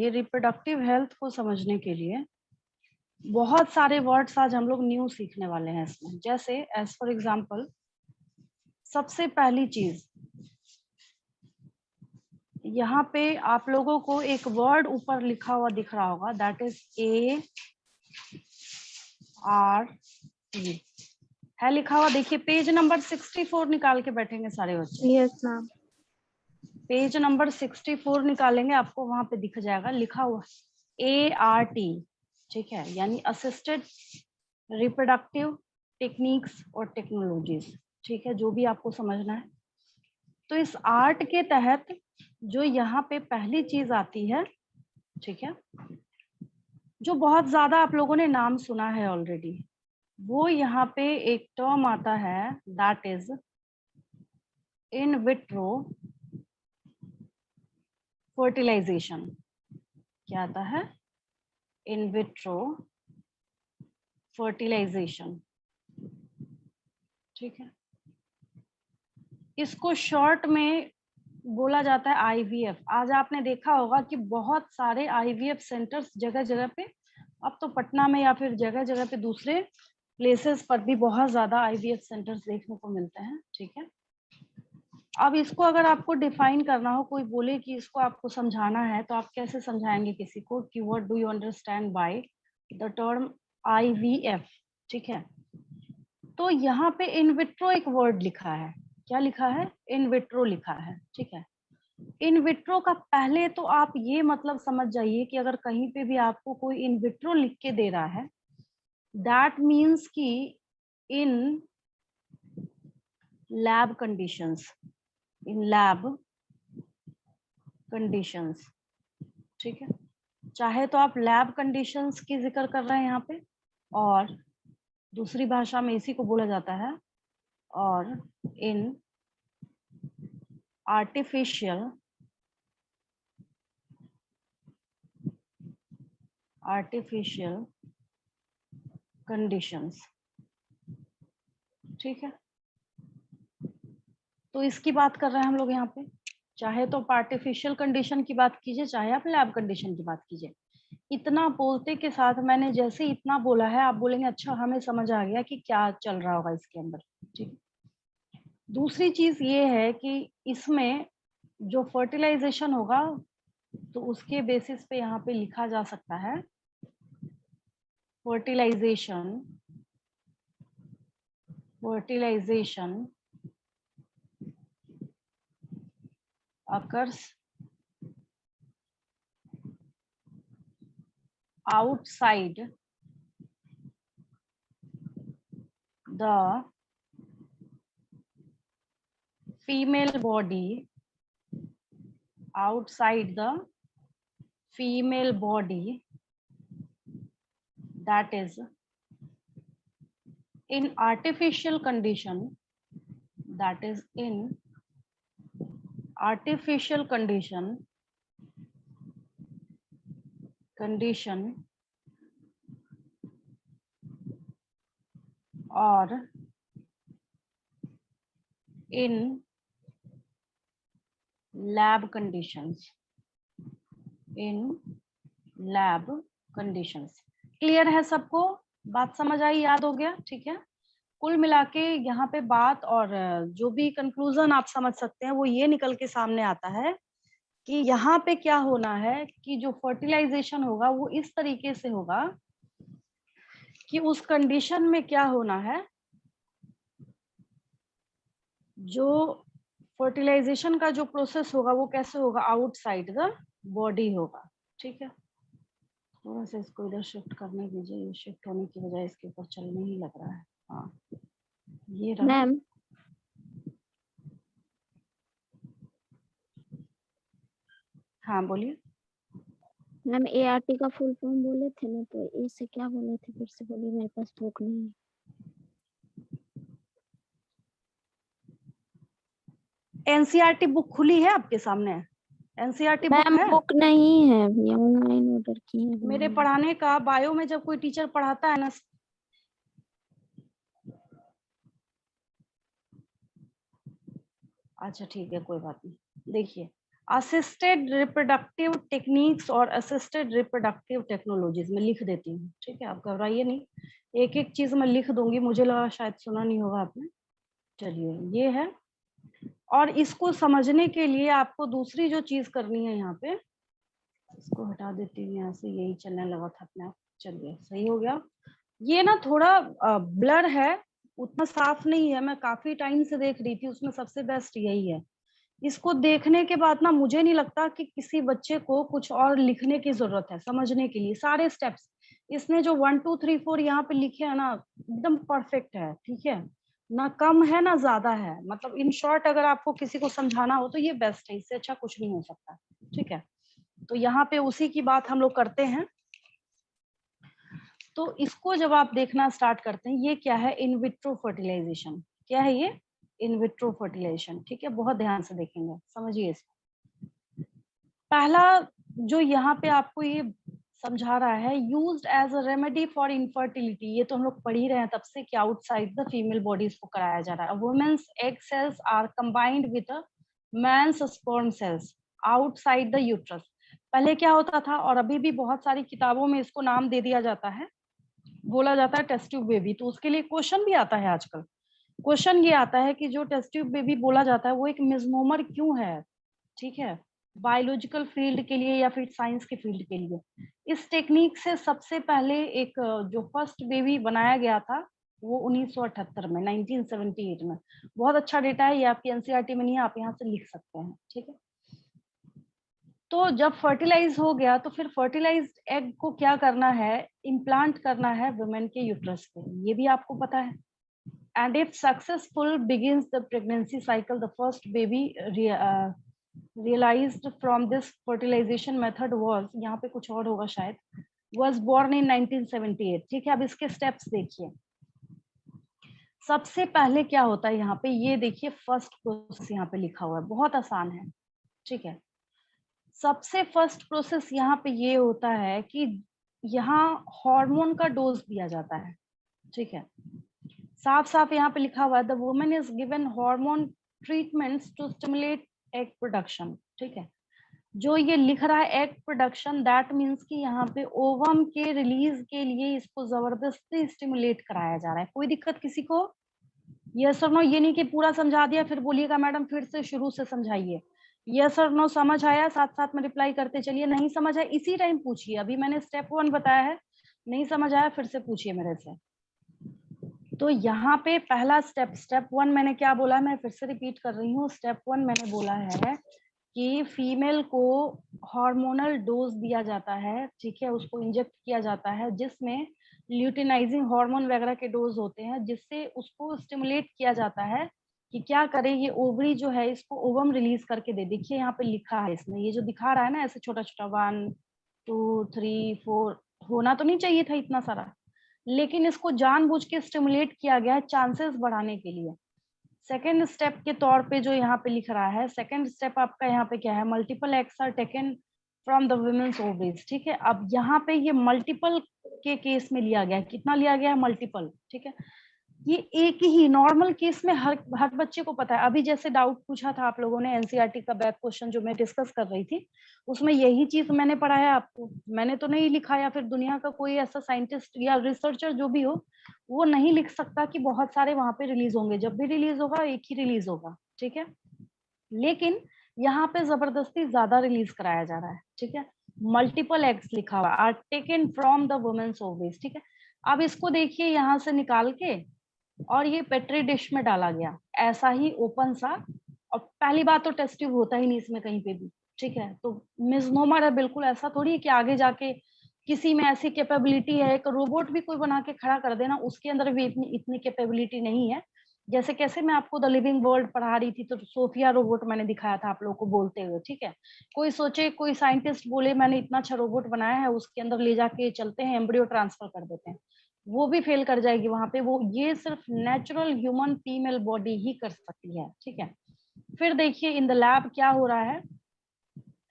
ये reproductive health को समझने के लिए बहुत सारे वर्ड्स आज हम लोग न्यू सीखने वाले हैं इसमें। जैसे एज फॉर एग्जांपल, सबसे पहली चीज यहाँ पे आप लोगों को एक वर्ड ऊपर लिखा हुआ दिख रहा होगा, दैट इज ART है लिखा हुआ। देखिए पेज नंबर 64 निकाल के बैठेंगे सारे बच्चे। Yes ma'am. पेज नंबर 64 निकालेंगे, आपको वहां पे दिख जाएगा लिखा हुआ ART, ठीक है, यानी असिस्टेड रिप्रोडक्टिव टेक्निक्स और टेक्नोलॉजीज, ठीक है, जो भी आपको समझना है। तो इस आर्ट के तहत जो यहाँ पे पहली चीज आती है, ठीक है, जो बहुत ज्यादा आप लोगों ने नाम सुना है ऑलरेडी, वो यहाँ पे एक टर्म आता है, that is in vitro fertilization. क्या आता है? इन विट्रो फर्टिलाइजेशन, ठीक है। इसको शॉर्ट में बोला जाता है आईवीएफ। आज आपने देखा होगा कि बहुत सारे आईवीएफ सेंटर्स जगह जगह पे, अब तो पटना में या फिर जगह जगह पे दूसरे प्लेसेस पर भी बहुत ज्यादा आईवीएफ सेंटर्स देखने को मिलते हैं, ठीक है। अब इसको अगर आपको डिफाइन करना हो, कोई बोले कि इसको आपको समझाना है, तो आप कैसे समझाएंगे किसी को कि what do you understand by the term IVF, ठीक है। तो यहाँ पे इन विट्रो एक वर्ड लिखा है। क्या लिखा है? इन विट्रो लिखा है, ठीक है। इन विट्रो का पहले तो आप ये मतलब समझ जाइए कि अगर कहीं पे भी आपको कोई इन विट्रो लिख के दे रहा है, दैट मीन्स कि in lab conditions, in lab conditions, ठीक है। चाहे तो आप लैब कंडीशंस की जिक्र कर रहे हैं यहाँ पे, और दूसरी भाषा में इसी को बोला जाता है, और इन आर्टिफिशियल कंडीशंस, ठीक है। तो इसकी बात कर रहे हैं हम लोग यहाँ पे। चाहे तो आर्टिफिशियल कंडीशन की बात कीजिए, चाहे आप लैब कंडीशन की बात कीजिए। इतना बोलते के साथ मैंने जैसे इतना बोला है, आप बोलेंगे अच्छा हमें समझ आ गया कि क्या चल रहा होगा इसके अंदर, ठीक। दूसरी चीज ये है कि इसमें जो फर्टिलाइजेशन होगा, तो उसके बेसिस पे यहाँ पे लिखा जा सकता है fertilisation occurs outside the female body, outside the female body, that is in artificial condition, that is in artificial condition or in lab conditions, in lab conditions। Clear है सबको? बात समझ आई, याद हो गया, ठीक है। कुल मिला के यहाँ पे बात और जो भी कंक्लूजन आप समझ सकते हैं वो ये निकल के सामने आता है कि यहाँ पे क्या होना है कि जो फर्टिलाइजेशन होगा वो इस तरीके से होगा कि उस कंडीशन में क्या होना है, जो फर्टिलाइजेशन का जो प्रोसेस होगा वो कैसे होगा, आउटसाइड द बॉडी होगा, ठीक है। थोड़ा सा इसको इधर शिफ्ट करने दीजिए, ये शिफ्ट होने की बजाय इसके ऊपर चलने ही लग रहा है। हाँ ये रहा। मैम हाँ बोलिए। मैम ART का फुल फॉर्म बोले थे ना, तो ए से क्या बोले थे, फिर से बोलिए, मेरे पास बुक नहीं है। एनसीईआरटी बुक खुली है आपके सामने? एनसीईआरटी बुक मैम है? बुक नहीं है, ये ऑनलाइन ऑर्डर की है मेरे मैंने। पढ़ाने का बायो में जब कोई टीचर पढ़ाता है ना, अच्छा ठीक है कोई बात नहीं। देखिए असिस्टेड रिप्रोडक्टिव टेक्निक्स और असिस्टेड रिप्रोडक्टिव टेक्नोलॉजीज में लिख देती हूँ, ठीक है, आप घबराइए नहीं, एक एक चीज मैं लिख दूंगी, मुझे लगा शायद सुना नहीं होगा आपने। चलिए ये है, और इसको समझने के लिए आपको दूसरी जो चीज करनी है यहाँ पे, इसको हटा देती हूँ यहाँ से, यही चलने लगा था अपने आप। चलिए सही हो गया। ये ना थोड़ा ब्लर है, उतना साफ नहीं है, मैं काफी टाइम से देख रही थी, उसमें सबसे बेस्ट यही है। इसको देखने के बाद ना मुझे नहीं लगता कि किसी बच्चे को कुछ और लिखने की जरूरत है समझने के लिए। सारे स्टेप्स इसने जो 1 2 3 4 यहाँ पे लिखे है ना, एकदम परफेक्ट है, ठीक है, ना कम है ना ज्यादा है, मतलब इन शॉर्ट अगर आपको किसी को समझाना हो तो ये बेस्ट है, इससे अच्छा कुछ नहीं हो सकता, ठीक है। तो यहाँ पे उसी की बात हम लोग करते हैं। तो इसको जब आप देखना स्टार्ट करते हैं, ये क्या है, इन विट्रो फर्टिलाइजेशन। क्या है ये, इन विट्रो फर्टिलाइजेशन, ठीक है, बहुत ध्यान से देखेंगे, समझिए इसको। पहला जो यहाँ पे आपको ये समझा रहा है, used as a remedy for infertility, ये तो हम लोग पढ़ ही रहे हैं तब से कि आउटसाइड द फीमेल बॉडीज को कराया जा रहा है। Women's egg cells are combined with men's sperm cells outside the uterus. पहले क्या होता था, और अभी भी बहुत सारी किताबों में इसको नाम दे दिया जाता है, बोला जाता है टेस्ट ट्यूब बेबी। तो उसके लिए क्वेश्चन भी आता है आजकल। क्वेश्चन ये आता है कि जो टेस्ट ट्यूब बेबी बोला जाता है वो एक मिसनोमर क्यों है, ठीक है, बायोलॉजिकल फील्ड के लिए या फिर साइंस के फील्ड के लिए। इस टेक्निक से सबसे पहले एक जो फर्स्ट बेबी बनाया गया था वो 1978 में, 1978 में। बहुत अच्छा डेटा है, ये आपकी एनसीईआरटी में नहीं है, आप यहाँ से लिख सकते हैं, ठीक है। तो जब फर्टिलाइज हो गया तो फिर फर्टिलाइज्ड एग को क्या करना है, इम्प्लांट करना है वुमेन के यूट्रस पे, ये भी आपको पता है। And if successful begins the pregnancy cycle, the first baby realized from this fertilization method was, यहाँ पे कुछ और होगा शायद, was born in 1978, ठीक है। अब इसके स्टेप्स देखिए। सबसे पहले क्या होता है यहाँ पे, ये देखिए फर्स्ट प्रोसेस यहाँ पे लिखा हुआ है, बहुत आसान है, ठीक है। सबसे फर्स्ट प्रोसेस यहाँ पे ये होता है कि यहाँ हार्मोन का डोज दिया जाता है, ठीक है। साफ साफ यहाँ पे लिखा हुआ है, the woman is given hormone treatments to stimulate egg production, ठीक है। जो ये लिख रहा है एग प्रोडक्शन, दैट मीन्स कि यहाँ पे ओवम के रिलीज के लिए इसको जबरदस्ती स्टिमुलेट कराया जा रहा है। कोई दिक्कत किसी को? यस और नो, ये नहीं कि पूरा समझा दिया फिर बोलिएगा मैडम फिर से शुरू से समझाइए। यस और नो समझ आया, साथ साथ में रिप्लाई करते चलिए। नहीं समझ आया इसी टाइम पूछिए, अभी मैंने स्टेप 1 बताया है, नहीं समझ आया फिर से पूछिए मेरे से। तो यहाँ पे पहला स्टेप 1 मैंने क्या बोला, मैं फिर से रिपीट कर रही हूँ। स्टेप 1 मैंने बोला है कि फीमेल को हार्मोनल डोज दिया जाता है, ठीक है, उसको इंजेक्ट किया जाता है, जिसमें ल्यूटिनाइजिंग हार्मोन वगैरह के डोज होते हैं, जिससे उसको स्टिमुलेट किया जाता है कि क्या करे, ये ओवरी जो है इसको ओवम रिलीज करके दे। देखिए यहाँ पे लिखा है इसमें, ये जो दिखा रहा है ना ऐसे छोटा छोटा 1 2 3 4, होना तो नहीं चाहिए था इतना सारा, लेकिन इसको जानबूझ के स्टिमुलेट किया गया है चांसेस बढ़ाने के लिए। सेकेंड स्टेप के तौर पे जो यहाँ पे लिख रहा है, सेकेंड स्टेप आपका यहाँ पे क्या है, multiple eggs are taken from the women's ovaries, ठीक है। अब यहाँ पे ये मल्टीपल के केस में लिया गया है, कितना लिया गया है, मल्टीपल, ठीक है। ये एक ही नॉर्मल केस में हर बच्चे को पता है। अभी जैसे डाउट पूछा था आप लोगों ने एनसीईआरटी का बैक क्वेश्चन जो मैं डिस्कस कर रही थी, उसमें यही चीज मैंने पढ़ाया आपको, मैंने तो नहीं लिखा, या फिर दुनिया का कोई ऐसा साइंटिस्ट या रिसर्चर जो भी हो वो नहीं लिख सकता कि बहुत सारे वहां पे रिलीज होंगे। जब भी रिलीज होगा एक ही रिलीज होगा, ठीक है। लेकिन यहाँ पे जबरदस्ती ज्यादा रिलीज कराया जा रहा है, ठीक है। मल्टीपल एग्स लिखा हुआ are taken from the women's ovaries, ठीक है। अब इसको देखिए यहाँ से निकाल के और ये पेट्री डिश में डाला गया, ऐसा ही ओपन सा। और पहली बात तो टेस्ट ट्यूब होता ही नहीं इसमें कहीं पे भी, ठीक है। तो मिसनोमर है बिल्कुल, ऐसा थोड़ी है कि आगे जाके किसी में ऐसी कैपेबिलिटी है, एक रोबोट भी कोई बना के खड़ा कर देना, उसके अंदर भी इतनी इतनी कैपेबिलिटी नहीं है। जैसे कैसे मैं आपको द लिविंग वर्ल्ड पढ़ा रही थी तो सोफिया रोबोट मैंने दिखाया था आप लोगों को बोलते हुए, ठीक है। कोई सोचे, कोई साइंटिस्ट बोले मैंने इतना अच्छा रोबोट बनाया है, उसके अंदर ले जाके चलते हैं, एम्ब्रियो ट्रांसफर कर देते हैं, वो भी फेल कर जाएगी वहां पे। वो ये सिर्फ नेचुरल ह्यूमन फीमेल बॉडी ही कर सकती है, ठीक है। फिर देखिए इन द लैब क्या हो रहा है,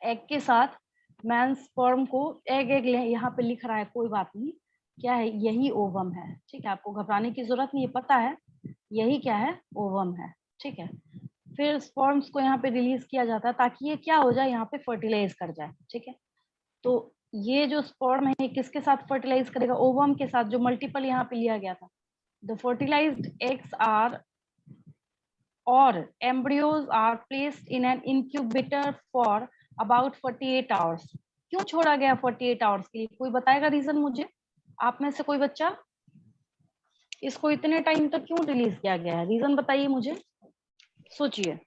एग के साथ मैन स्पर्म को, एग यहाँ पे लिख रहा है, कोई बात नहीं, क्या है, यही ओवम है, ठीक है। आपको घबराने की जरूरत नहीं है, पता है यही क्या है, ओवम है, ठीक है। फिर स्पर्म्स को यहाँ पे रिलीज किया जाता है ताकि ये क्या हो जाए, यहाँ पे फर्टिलाइज कर जाए, ठीक है। तो ये जो स्पर्म है किसके साथ फर्टिलाइज करेगा, ओवम के साथ, जो मल्टीपल यहाँ पे लिया गया था। द फर्टिलाइज्ड एग्स आर और embryos are placed in an incubator for about 48 hours। क्यों छोड़ा गया 48 आवर्स के लिए, कोई बताएगा रीजन मुझे, आप में से कोई बच्चा, इसको इतने टाइम तक क्यों रिलीज किया गया है, रीजन बताइए मुझे, सोचिए।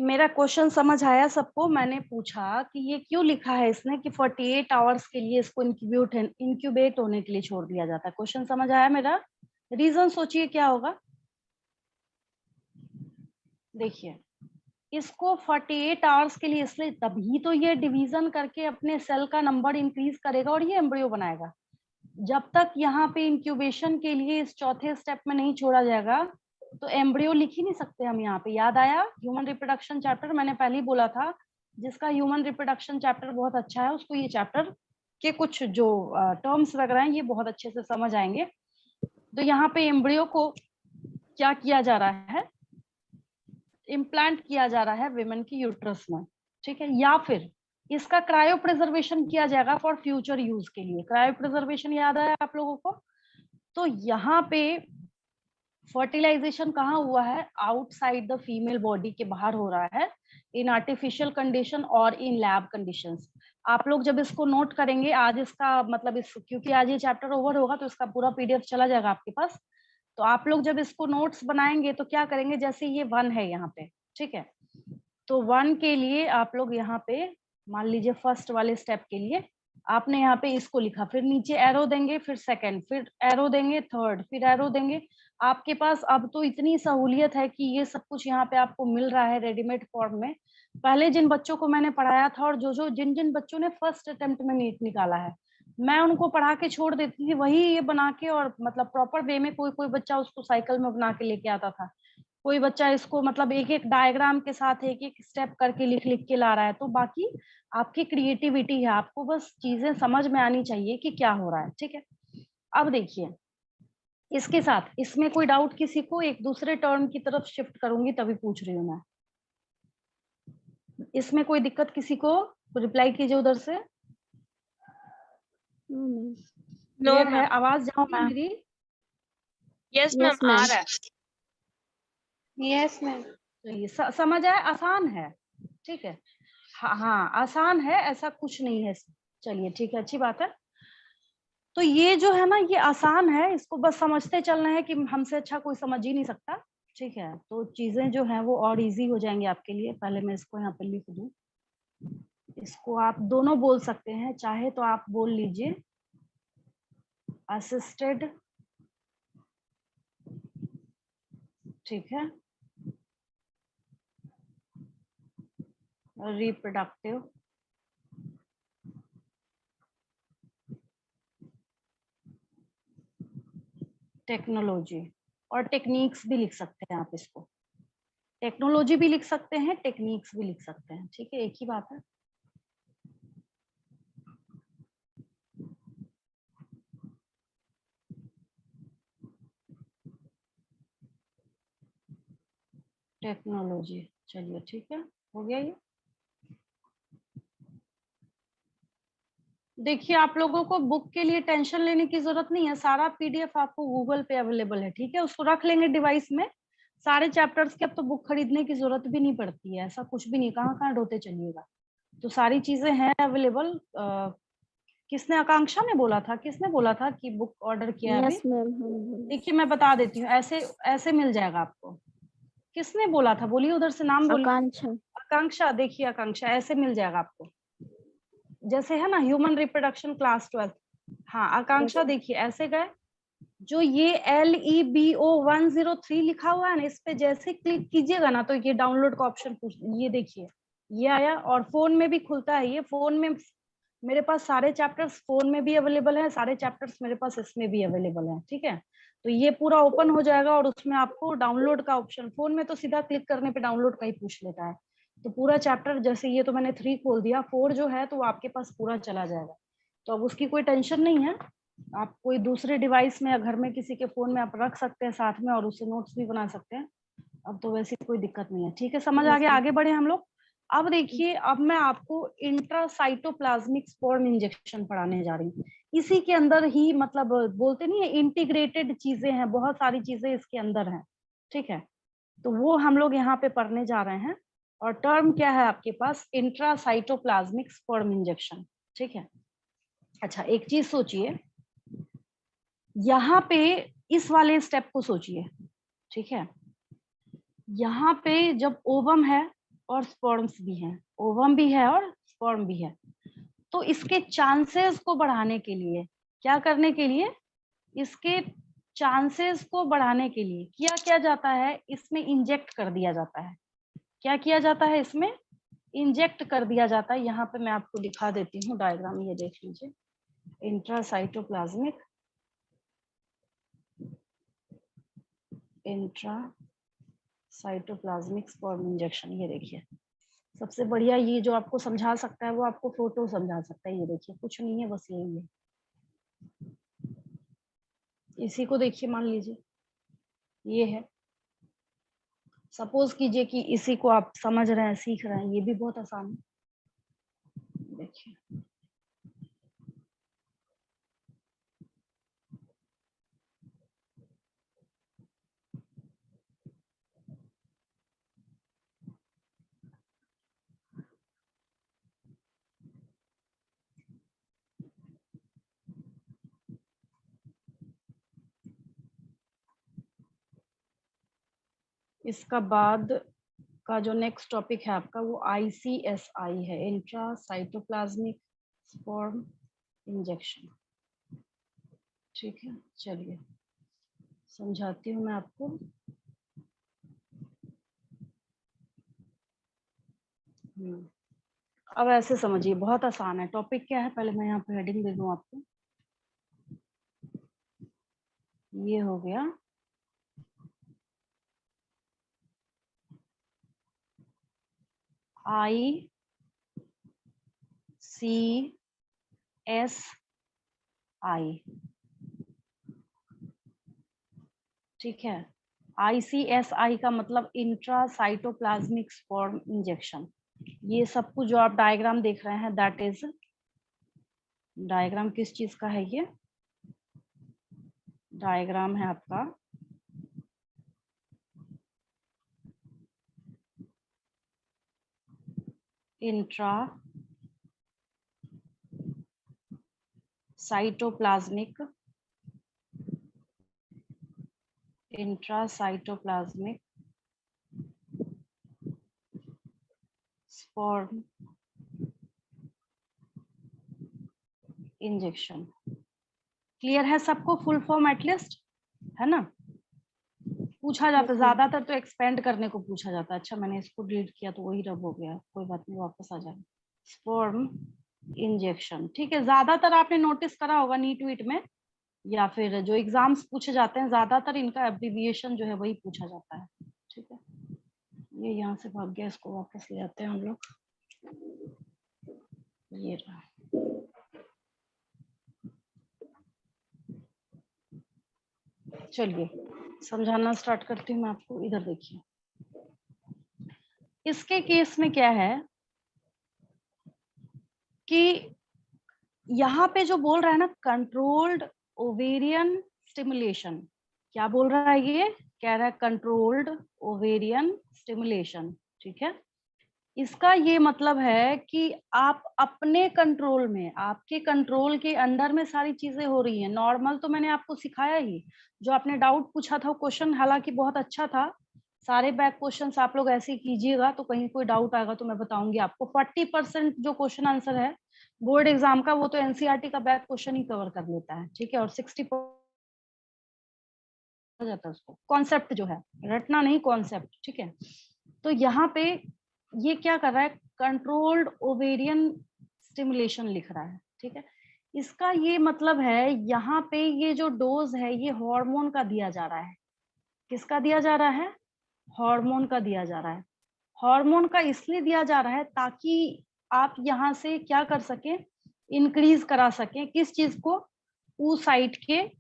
मेरा क्वेश्चन समझ आया सबको, मैंने पूछा कि ये क्यों लिखा है इसने कि 48 आवर्स के लिए इसको इंक्यूबेट होने के लिए छोड़ दिया जाता है। क्वेश्चन समझ आया मेरा, रीजन सोचिए क्या होगा। देखिए इसको 48 आवर्स के लिए इसलिए, तभी तो ये डिवीजन करके अपने सेल का नंबर इंक्रीज करेगा और ये एम्ब्रियो बनाएगा। जब तक यहाँ पे इंक्यूबेशन के लिए इस चौथे स्टेप में नहीं छोड़ा जाएगा तो एम्ब्रियो लिख ही नहीं सकते हम यहाँ पे। याद आया ह्यूमन रिप्रोडक्शन चैप्टर, मैंने पहले ही बोला था जिसका ह्यूमन रिप्रोडक्शन चैप्टर बहुत अच्छा है उसको ये चैप्टर के कुछ जो टर्म्स लग रहे हैं ये बहुत अच्छे से समझ आएंगे। तो यहाँ पे एम्ब्रियो को क्या किया जा रहा है, इम्प्लांट किया जा रहा है विमेन की यूट्रस में, ठीक है, या फिर इसका क्रायो प्रिजर्वेशन किया जाएगा फॉर फ्यूचर यूज के लिए। क्रायो प्रिजर्वेशन याद है आप लोगों को। तो यहाँ पे फर्टिलाइजेशन कहाँ हुआ है, आउटसाइड द फीमेल बॉडी के बाहर हो रहा है, इन आर्टिफिशियल कंडीशन और इन लैब कंडीशंस। आप लोग जब इसको नोट करेंगे, आज इसका मतलब इस, क्योंकि आज ये चैप्टर ओवर होगा तो इसका पूरा पीडीएफ चला जाएगा आपके पास। तो आप लोग जब इसको नोट्स बनाएंगे तो क्या करेंगे, जैसे ये 1 है यहाँ पे, ठीक है, तो 1 के लिए आप लोग यहाँ पे मान लीजिए फर्स्ट वाले स्टेप के लिए आपने यहाँ पे इसको लिखा, फिर नीचे एरो देंगे, फिर सेकंड, फिर एरो देंगे थर्ड, फिर एरो देंगे। आपके पास अब तो इतनी सहूलियत है कि ये सब कुछ यहाँ पे आपको मिल रहा है रेडीमेड फॉर्म में। पहले जिन बच्चों को मैंने पढ़ाया था और जिन जिन बच्चों ने फर्स्ट अटेम्प्ट में नीट निकाला है, मैं उनको पढ़ा के छोड़ देती थी, वही ये बना के, और मतलब प्रॉपर वे में कोई कोई बच्चा उसको साइकिल में बना के लेके आता था, कोई बच्चा इसको मतलब एक एक डायग्राम के साथ एक एक स्टेप करके लिख लिख के ला रहा है। तो बाकी आपकी क्रिएटिविटी है, आपको बस चीजें समझ में आनी चाहिए कि क्या हो रहा है, ठीक है। अब देखिए इसके साथ इसमें कोई डाउट किसी को, एक दूसरे टर्म की तरफ शिफ्ट करूंगी तभी पूछ रही हूँ मैं, इसमें कोई दिक्कत किसी को, रिप्लाई कीजिए उधर से। नो क्लियर है, आवाज जाओ मेरी। यस मैम, आ रहा है। Yes ma'am. चलिए समझ आया, आसान है, ठीक है, हाँ आसान है, ऐसा कुछ नहीं है। चलिए ठीक है, अच्छी बात है। तो ये जो है ना ये आसान है, इसको बस समझते चलना है कि हमसे अच्छा कोई समझ ही नहीं सकता, ठीक है। तो चीजें जो है वो और इजी हो जाएंगी आपके लिए। पहले मैं इसको यहाँ पे लिख दूं, इसको आप दोनों बोल सकते हैं, चाहे तो आप बोल लीजिए असिस्टेड, ठीक है, रिप्रोडक्टिव टेक्नोलॉजी, और टेक्निक्स भी लिख सकते हैं आप इसको, टेक्नोलॉजी भी लिख सकते हैं, टेक्निक्स भी लिख सकते हैं, ठीक है, एक ही बात है। टेक्नोलॉजी, चलिए ठीक है, हो गया ये। देखिए आप लोगों को बुक के लिए टेंशन लेने की जरूरत नहीं है, सारा पीडीएफ आपको गूगल पे अवेलेबल है, ठीक है, उसको रख लेंगे डिवाइस में। सारे चैप्टर्स की अब तो बुक खरीदने की जरूरत भी नहीं पड़ती है, ऐसा कुछ भी नहीं, कहाँ कहाँ ढोते चलिएगा, तो सारी चीजें हैं अवेलेबल। किसने, आकांक्षा ने बोला था, किसने बोला था कि बुक ऑर्डर किया है? Yes ma'am. देखिए मैं बता देती हूँ, ऐसे ऐसे मिल जाएगा आपको। किसने बोला था, बोलिए उधर से नाम बोलिए। आकांक्षा। आकांक्षा, देखिए आकांक्षा ऐसे मिल जाएगा आपको, जैसे है ना ह्यूमन रिप्रोडक्शन क्लास 12। हाँ आकांक्षा देखिए ऐसे गए, जो ये LEBO103 लिखा हुआ है ना, इस पे जैसे क्लिक कीजिएगा ना तो ये डाउनलोड का ऑप्शन ये देखिए ये आया, और फोन में भी खुलता है ये, फोन में मेरे पास सारे चैप्टर्स फोन में भी अवेलेबल है, सारे चैप्टर्स मेरे पास इसमें भी अवेलेबल है, ठीक है। तो ये पूरा ओपन हो जाएगा और उसमें आपको डाउनलोड का ऑप्शन, फोन में तो सीधा क्लिक करने पे डाउनलोड का ही पूछ लेता है, तो पूरा चैप्टर, जैसे ये तो मैंने 3 खोल दिया, 4 जो है तो वो आपके पास पूरा चला जाएगा। तो अब उसकी कोई टेंशन नहीं है, आप कोई दूसरे डिवाइस में या घर में किसी के फोन में आप रख सकते हैं साथ में, और उससे नोट्स भी बना सकते हैं। अब तो वैसी कोई दिक्कत नहीं है। ठीक है, समझ आ Yes, गया? ma'am. आगे बढ़े हम लोग। अब देखिए, अब मैं आपको इंट्रासाइटोप्लाज्मिक स्पोर्म इंजेक्शन पढ़ाने जा रही हूँ। इसी के अंदर ही, मतलब बोलते नहीं है, इंटीग्रेटेड चीजें हैं, बहुत सारी चीजें इसके अंदर हैं। ठीक है, तो वो हम लोग यहाँ पे पढ़ने जा रहे हैं। और टर्म क्या है आपके पास? Intracytoplasmic sperm injection. ठीक है, अच्छा एक चीज सोचिए, यहाँ पे इस वाले स्टेप को सोचिए। ठीक है, यहाँ पे जब ओवम है और स्पर्म्स भी हैं, ओवम भी है और स्पर्म भी है, तो इसके चांसेस को बढ़ाने के लिए, क्या करने के लिए? इसके चांसेस को बढ़ाने के लिए क्या किया जाता है? इसमें इंजेक्ट कर दिया जाता है। क्या किया जाता है? इसमें इंजेक्ट कर दिया जाता है। यहाँ पे मैं आपको दिखा देती हूँ डायग्राम, ये देख लीजिए। इंट्रासाइटोप्लाज्मिक स्पर्म इंजेक्शन, ये देखिए। सबसे बढ़िया ये जो आपको समझा सकता है वो आपको फोटो समझा सकता है। ये देखिए, कुछ नहीं है, बस यही है। इसी को देखिए, मान लीजिए ये है। सपोज कीजिए कि इसी को आप समझ रहे हैं, सीख रहे हैं, ये भी बहुत आसान है। देखिए, इसका बाद का जो नेक्स्ट टॉपिक है आपका, वो ICSI है, इंट्रासाइटोप्लाज्मिक स्पर्म इंजेक्शन। ठीक है, चलिए समझाती हूँ मैं आपको। अब ऐसे समझिए, बहुत आसान है। टॉपिक क्या है, पहले मैं यहाँ पे हेडिंग दे दूँ आपको। ये हो गया ICSI। ठीक है, ICSI का मतलब इंट्रासाइटोप्लाज्मिक स्पर्म इंजेक्शन। ये सब कुछ जो आप डायग्राम देख रहे हैं, दैट इज डायग्राम। किस चीज का है ये? डायग्राम है आपका इंट्रासाइटोप्लाज्मिक स्पर्म इंजेक्शन। क्लियर है सबको? फुल फॉर्म एटलीस्ट, है ना? पूछा जाता है Yes, ma'am. ज्यादातर, तो एक्सपेंड करने को पूछा जाता है। अच्छा, मैंने इसको डिलीट किया तो वही रब हो गया, कोई बात नहीं, वापस आ जाए। स्पर्म इंजेक्शन, ठीक है। ज्यादातर आपने नोटिस करा होगा नीट वीट में, या फिर जो एग्जाम्स पूछे जाते हैं, ज्यादातर इनका एब्रिविएशन जो है वही पूछा जाता है। ठीक है, ये यहाँ से भाग गया, इसको वापस ले आते हैं हम लोग। ये रहा। चलिए समझाना स्टार्ट करती हूँ मैं आपको। इधर देखिए, इसके केस में क्या है कि यहाँ पे जो बोल रहा है ना, कंट्रोल्ड ओवेरियन स्टिमुलेशन, क्या बोल रहा है? ये कह रहा है कंट्रोल्ड ओवेरियन स्टिमुलेशन। ठीक है, इसका ये मतलब है कि आप अपने कंट्रोल में, आपके कंट्रोल के अंडर में सारी चीजें हो रही हैं। नॉर्मल तो मैंने आपको सिखाया ही, जो आपने डाउट पूछा था क्वेश्चन हालांकि बहुत अच्छा था। सारे बैक क्वेश्चंस आप लोग ऐसे ही कीजिएगा, तो कहीं कोई डाउट आएगा तो मैं बताऊंगी आपको। 40% जो क्वेश्चन आंसर है बोर्ड एग्जाम का, वो तो एनसीईआरटी का बैक क्वेश्चन ही कवर कर लेता है। ठीक है, और 60 हो जाता है उसको। कॉन्सेप्ट जो है, रटना नहीं, कॉन्सेप्ट। ठीक है, तो यहाँ पे ये क्या कर रहा है? कंट्रोल्ड ओवेरियन स्टिमुलेशन लिख रहा है। ठीक है, इसका ये मतलब है यहाँ पे ये जो डोज है ये हार्मोन का दिया जा रहा है। किसका दिया जा रहा है? हार्मोन का दिया जा रहा है। हार्मोन का इसलिए दिया जा रहा है ताकि आप यहाँ से क्या कर सके, इंक्रीज करा सके किस चीज को, oocyte के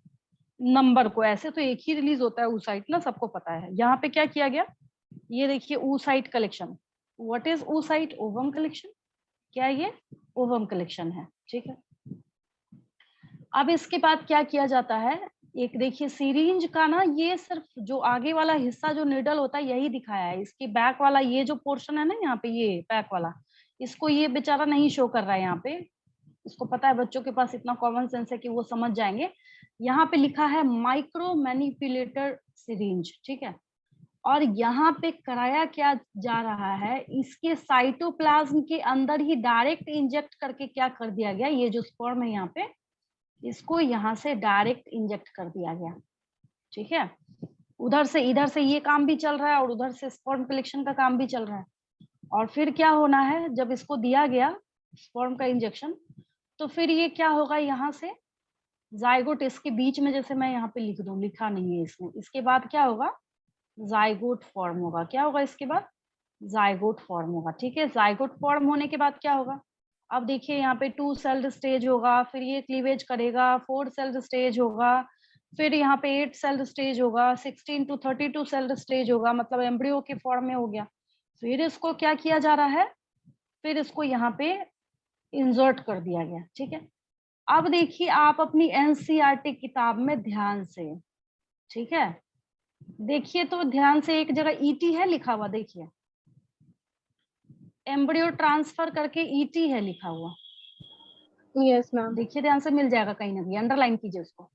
नंबर को। ऐसे तो एक ही रिलीज होता है oocyte ना, सबको पता है। यहाँ पे क्या किया गया, ये देखिए oocyte collection. What is oocyte? Ovum collection. क्या ये ओवम कलेक्शन है, ठीक है। अब इसके बाद क्या किया जाता है, एक देखिए सिरिंज का ना, ये सिर्फ जो आगे वाला हिस्सा जो निडल होता है यही दिखाया है, इसकी बैक वाला ये जो पोर्शन है ना यहाँ पे, ये बैक वाला, इसको ये बेचारा नहीं शो कर रहा है यहाँ पे। इसको पता है, बच्चों के पास इतना कॉमन सेंस है कि वो समझ जाएंगे। यहाँ पे लिखा है माइक्रो मैनिपुलेटर सिरिंज, ठीक है। और यहाँ पे कराया क्या जा रहा है, इसके साइटोप्लाज्म के अंदर ही डायरेक्ट इंजेक्ट करके क्या कर दिया गया, ये जो स्पर्म है यहाँ पे, इसको यहाँ से डायरेक्ट इंजेक्ट कर दिया गया, ठीक है। उधर से इधर से ये काम भी चल रहा है और उधर से स्पर्म कलेक्शन का काम भी चल रहा है। और फिर क्या होना है, जब इसको दिया गया स्पर्म का इंजेक्शन, तो फिर ये क्या होगा, यहाँ से जाइगोट, इसके बीच में जैसे मैं यहाँ पे लिख दूं, लिखा नहीं है इसमें, इसके बाद क्या होगा, जाइगोट फॉर्म होगा। क्या होगा इसके बाद, जाइगोट फॉर्म होगा, ठीक है। जाइगोट फॉर्म होने के बाद क्या होगा, अब देखिए यहाँ पे 2 सेल्ड स्टेज होगा, फिर ये क्लीवेज करेगा, 4 सेल्ड स्टेज होगा, फिर यहाँ पे 8 सेल्ड स्टेज होगा, 16 to 32 सेल्ड स्टेज होगा, मतलब एम्ब्रियो के फॉर्म में हो गया। फिर इसको क्या किया जा रहा है, फिर इसको यहाँ पे इंसर्ट कर दिया गया, ठीक है। अब देखिए आप अपनी एनसीईआरटी किताब में ध्यान से, ठीक है, देखिए तो ध्यान से, एक जगह ईटी है लिखा हुआ, देखिए एम्ब्रियो ट्रांसफर करके ईटी है लिखा हुआ। Yes ma'am. देखिए ध्यान से, मिल जाएगा कहीं ना कहीं, अंडरलाइन कीजिए उसको,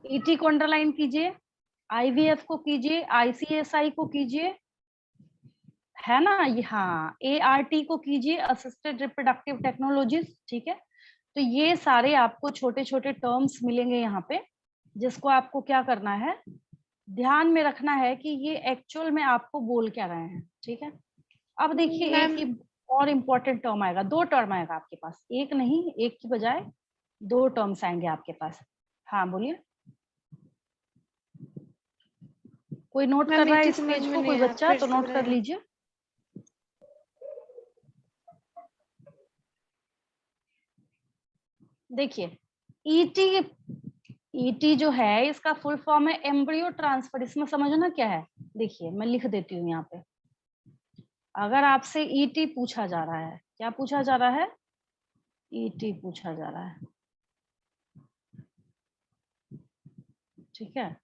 ईटी को अंडरलाइन कीजिए, आईवीएफ को कीजिए, आईसीएसआई को कीजिए, है ना, हाँ, एआरटी को कीजिए, असिस्टेड रिप्रोडक्टिव टेक्नोलॉजीज, ठीक है। तो ये सारे आपको छोटे छोटे टर्म्स मिलेंगे यहाँ पे, जिसको आपको क्या करना है, ध्यान में रखना है कि ये एक्चुअल में आपको बोल क्या रहे हैं, ठीक है। अब देखिए एक ही और इम्पोर्टेंट टर्म आएगा, 2 टर्म आएगा आपके पास, एक नहीं, एक की बजाय 2 टर्म्स आएंगे आपके पास। हाँ बोलिए, कोई नोट कर रहा है इस पेज को, कोई बच्चा तो नोट कर लीजिए। देखिए ईटी, ईटी जो है इसका फुल फॉर्म है एम्ब्रियो ट्रांसफर। इसमें समझना क्या है, देखिए मैं लिख देती हूँ यहाँ पे। अगर आपसे ईटी पूछा जा रहा है, क्या पूछा जा रहा है, ईटी पूछा जा रहा है, ठीक है।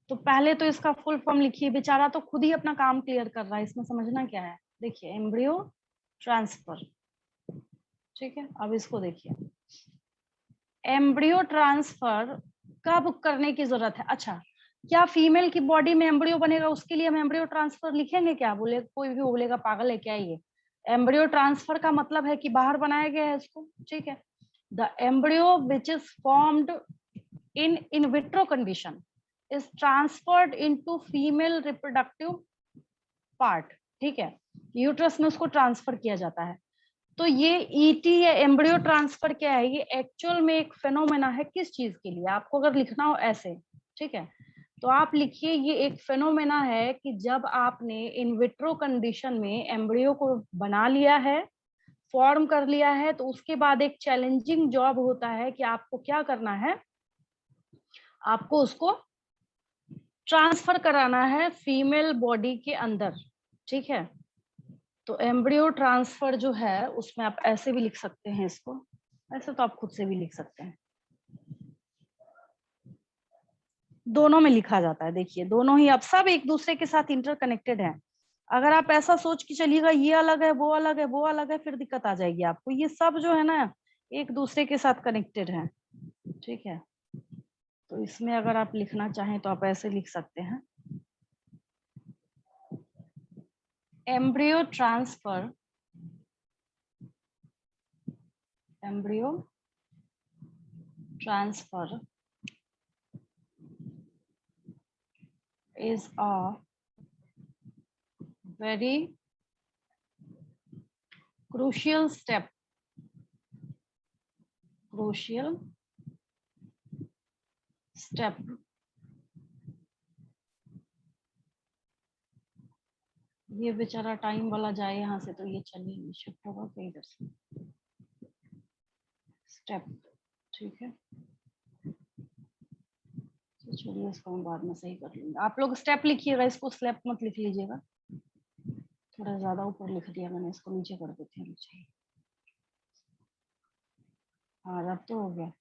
तो पहले तो इसका फुल फॉर्म लिखिए, बेचारा तो खुद ही अपना काम क्लियर कर रहा है, इसमें समझना क्या है। देखिए एम्ब्रियो ट्रांसफर, ठीक है। अब इसको देखिए, एम्ब्रियो ट्रांसफर कब करने की जरूरत है, अच्छा क्या फीमेल की बॉडी में एम्ब्रियो बनेगा उसके लिए हम एम्ब्रियो ट्रांसफर लिखेंगे क्या, बोले कोई भी बोलेगा पागल है क्या ये। एम्ब्रियो ट्रांसफर का मतलब है कि बाहर बनाया गया है इसको, ठीक है। The embryo which is formed in vitro condition is transferred into female reproductive part, ठीक है, यूट्रस में उसको ट्रांसफर किया जाता है। तो ये ईटी या एम्ब्रियो ट्रांसफर क्या है, ये एक्चुअल में एक फेनोमेना है, किस चीज के लिए, आपको अगर लिखना हो ऐसे, ठीक है, तो आप लिखिए ये एक फेनोमेना है कि जब आपने इन विट्रो कंडीशन में एम्ब्रियो को बना लिया है, फॉर्म कर लिया है, तो उसके बाद एक चैलेंजिंग जॉब होता है कि आपको क्या करना है, आपको उसको ट्रांसफर कराना है फीमेल बॉडी के अंदर, ठीक है। तो एम्ब्रियो ट्रांसफर जो है उसमें आप ऐसे भी लिख सकते हैं इसको, ऐसे तो आप खुद से भी लिख सकते हैं, दोनों में लिखा जाता है। देखिए दोनों ही अब सब एक दूसरे के साथ इंटरकनेक्टेड है। अगर आप ऐसा सोच के चलिएगा ये अलग है वो अलग है वो अलग है, फिर दिक्कत आ जाएगी आपको। ये सब जो है ना एक दूसरे के साथ कनेक्टेड है, ठीक है। तो इसमें अगर आप लिखना चाहें तो आप ऐसे लिख सकते हैं, embryo transfer is a very crucial step ये बेचारा टाइम वाला जाए यहाँ से तो ये चलिए शिफ्ट होगा तो इधर से स्टेप, ठीक है। तो चलिए इसको हम बाद में सही कर लेंगे। आप लोग स्टेप लिखिएगा, इसको स्लेप मत लिख लीजिएगा, थोड़ा ज्यादा ऊपर लिख दिया मैंने, इसको नीचे कर देते हैं नीचे। हाँ अब तो हो गया।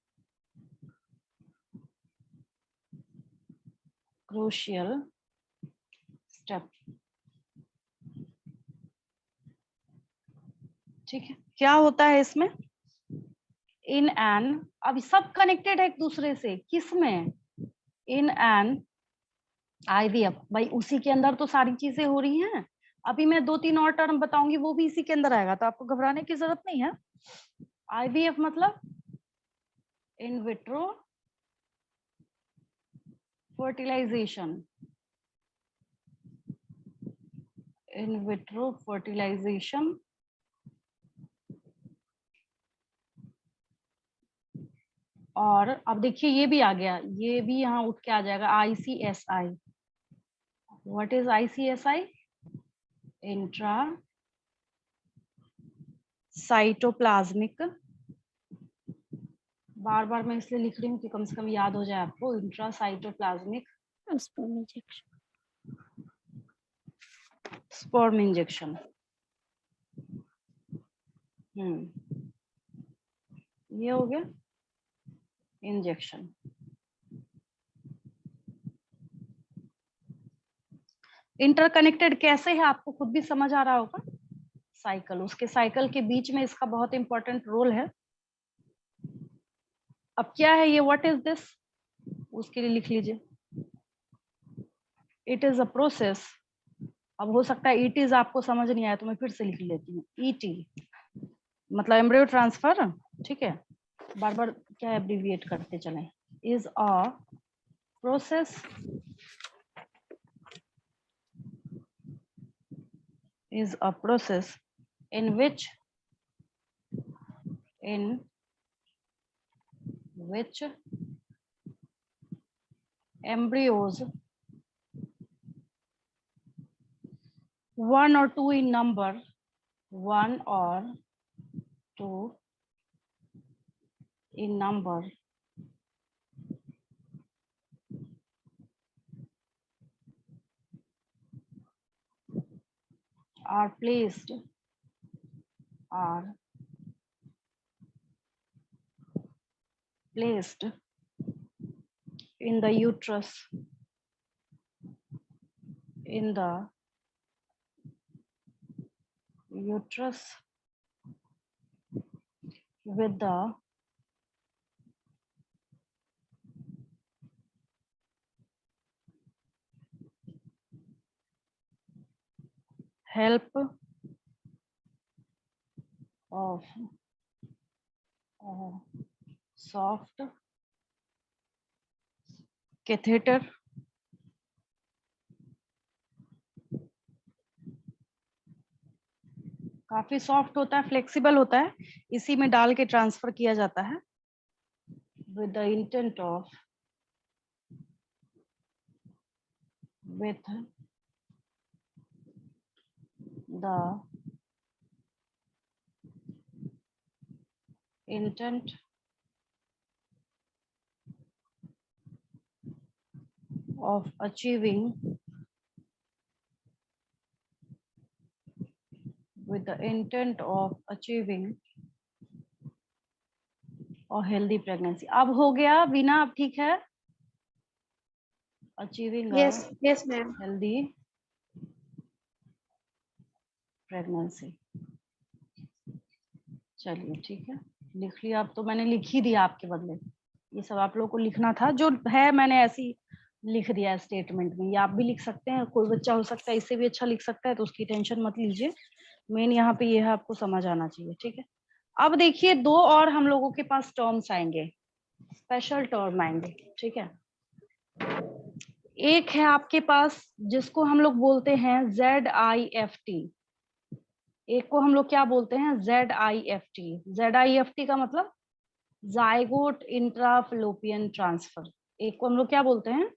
क्रूशियल स्टेप, ठीक है। क्या होता है इसमें? इन एन, अब सब कनेक्टेड है एक दूसरे से, किसमें? इन एन आईवीएफ, भाई उसी के अंदर तो सारी चीजें हो रही हैं। अभी मैं 2-3 और टर्म बताऊंगी, वो भी इसी के अंदर आएगा, तो आपको घबराने की जरूरत नहीं है। आईवीएफ मतलब in vitro fertilization, in vitro fertilization और अब देखिए ये भी आ गया, ये भी यहाँ उठ के आ जाएगा ICSI। What is ICSI? Intra cytoplasmic, बार बार मैं इसलिए लिख रही हूँ कि कम से कम याद हो जाए आपको। इंट्रा साइटोप्लाज्मिक स्पर्म इंजेक्शन, ये हो गया इंजेक्शन। इंटरकनेक्टेड कैसे है आपको खुद भी समझ आ रहा होगा। साइकिल, उसके साइकिल के बीच में इसका बहुत इंपॉर्टेंट रोल है। अब क्या है ये, व्हाट इज दिस, उसके लिए लिख लीजिए इट इज अ प्रोसेस। अब हो सकता है इट इज आपको समझ नहीं आया तो मैं फिर से लिख लेती हूँ। ईटी मतलब एम्ब्रियो ट्रांसफर, ठीक है। बार बार क्या एब्रीविएट करते चले। Is a process, is a process in which embryos, one or two in number, one or two in number, are placed in the uterus, with the help of a soft catheter, काफी soft होता है, flexible होता है, इसी में डाल के transfer किया जाता है with the intent of achieving a healthy pregnancy। अब हो गया वीना, अब ठीक है। Achieving Yes, ma'am. Healthy pregnancy. चलिए ठीक है, लिख लिया। अब तो मैंने लिख ही दिया आपके बदले, ये सब आप लोगों को लिखना था जो है, मैंने ऐसी लिख दिया है स्टेटमेंट में। ये आप भी लिख सकते हैं, कोई बच्चा हो सकता है इससे भी अच्छा लिख सकता है, तो उसकी टेंशन मत लीजिए। मेन यहाँ पे ये है, आपको समझ आना चाहिए, ठीक है। अब देखिए 2 और हम लोगों के पास टर्म्स आएंगे, स्पेशल टर्म आएंगे, ठीक है। एक है आपके पास जिसको हम लोग बोलते हैं ZIFT, एक को हम लोग क्या बोलते हैं ZIFT। ZIFT का मतलब जाइगोट इंट्राफैलोपियन ट्रांसफर। एक को हम लोग क्या बोलते हैं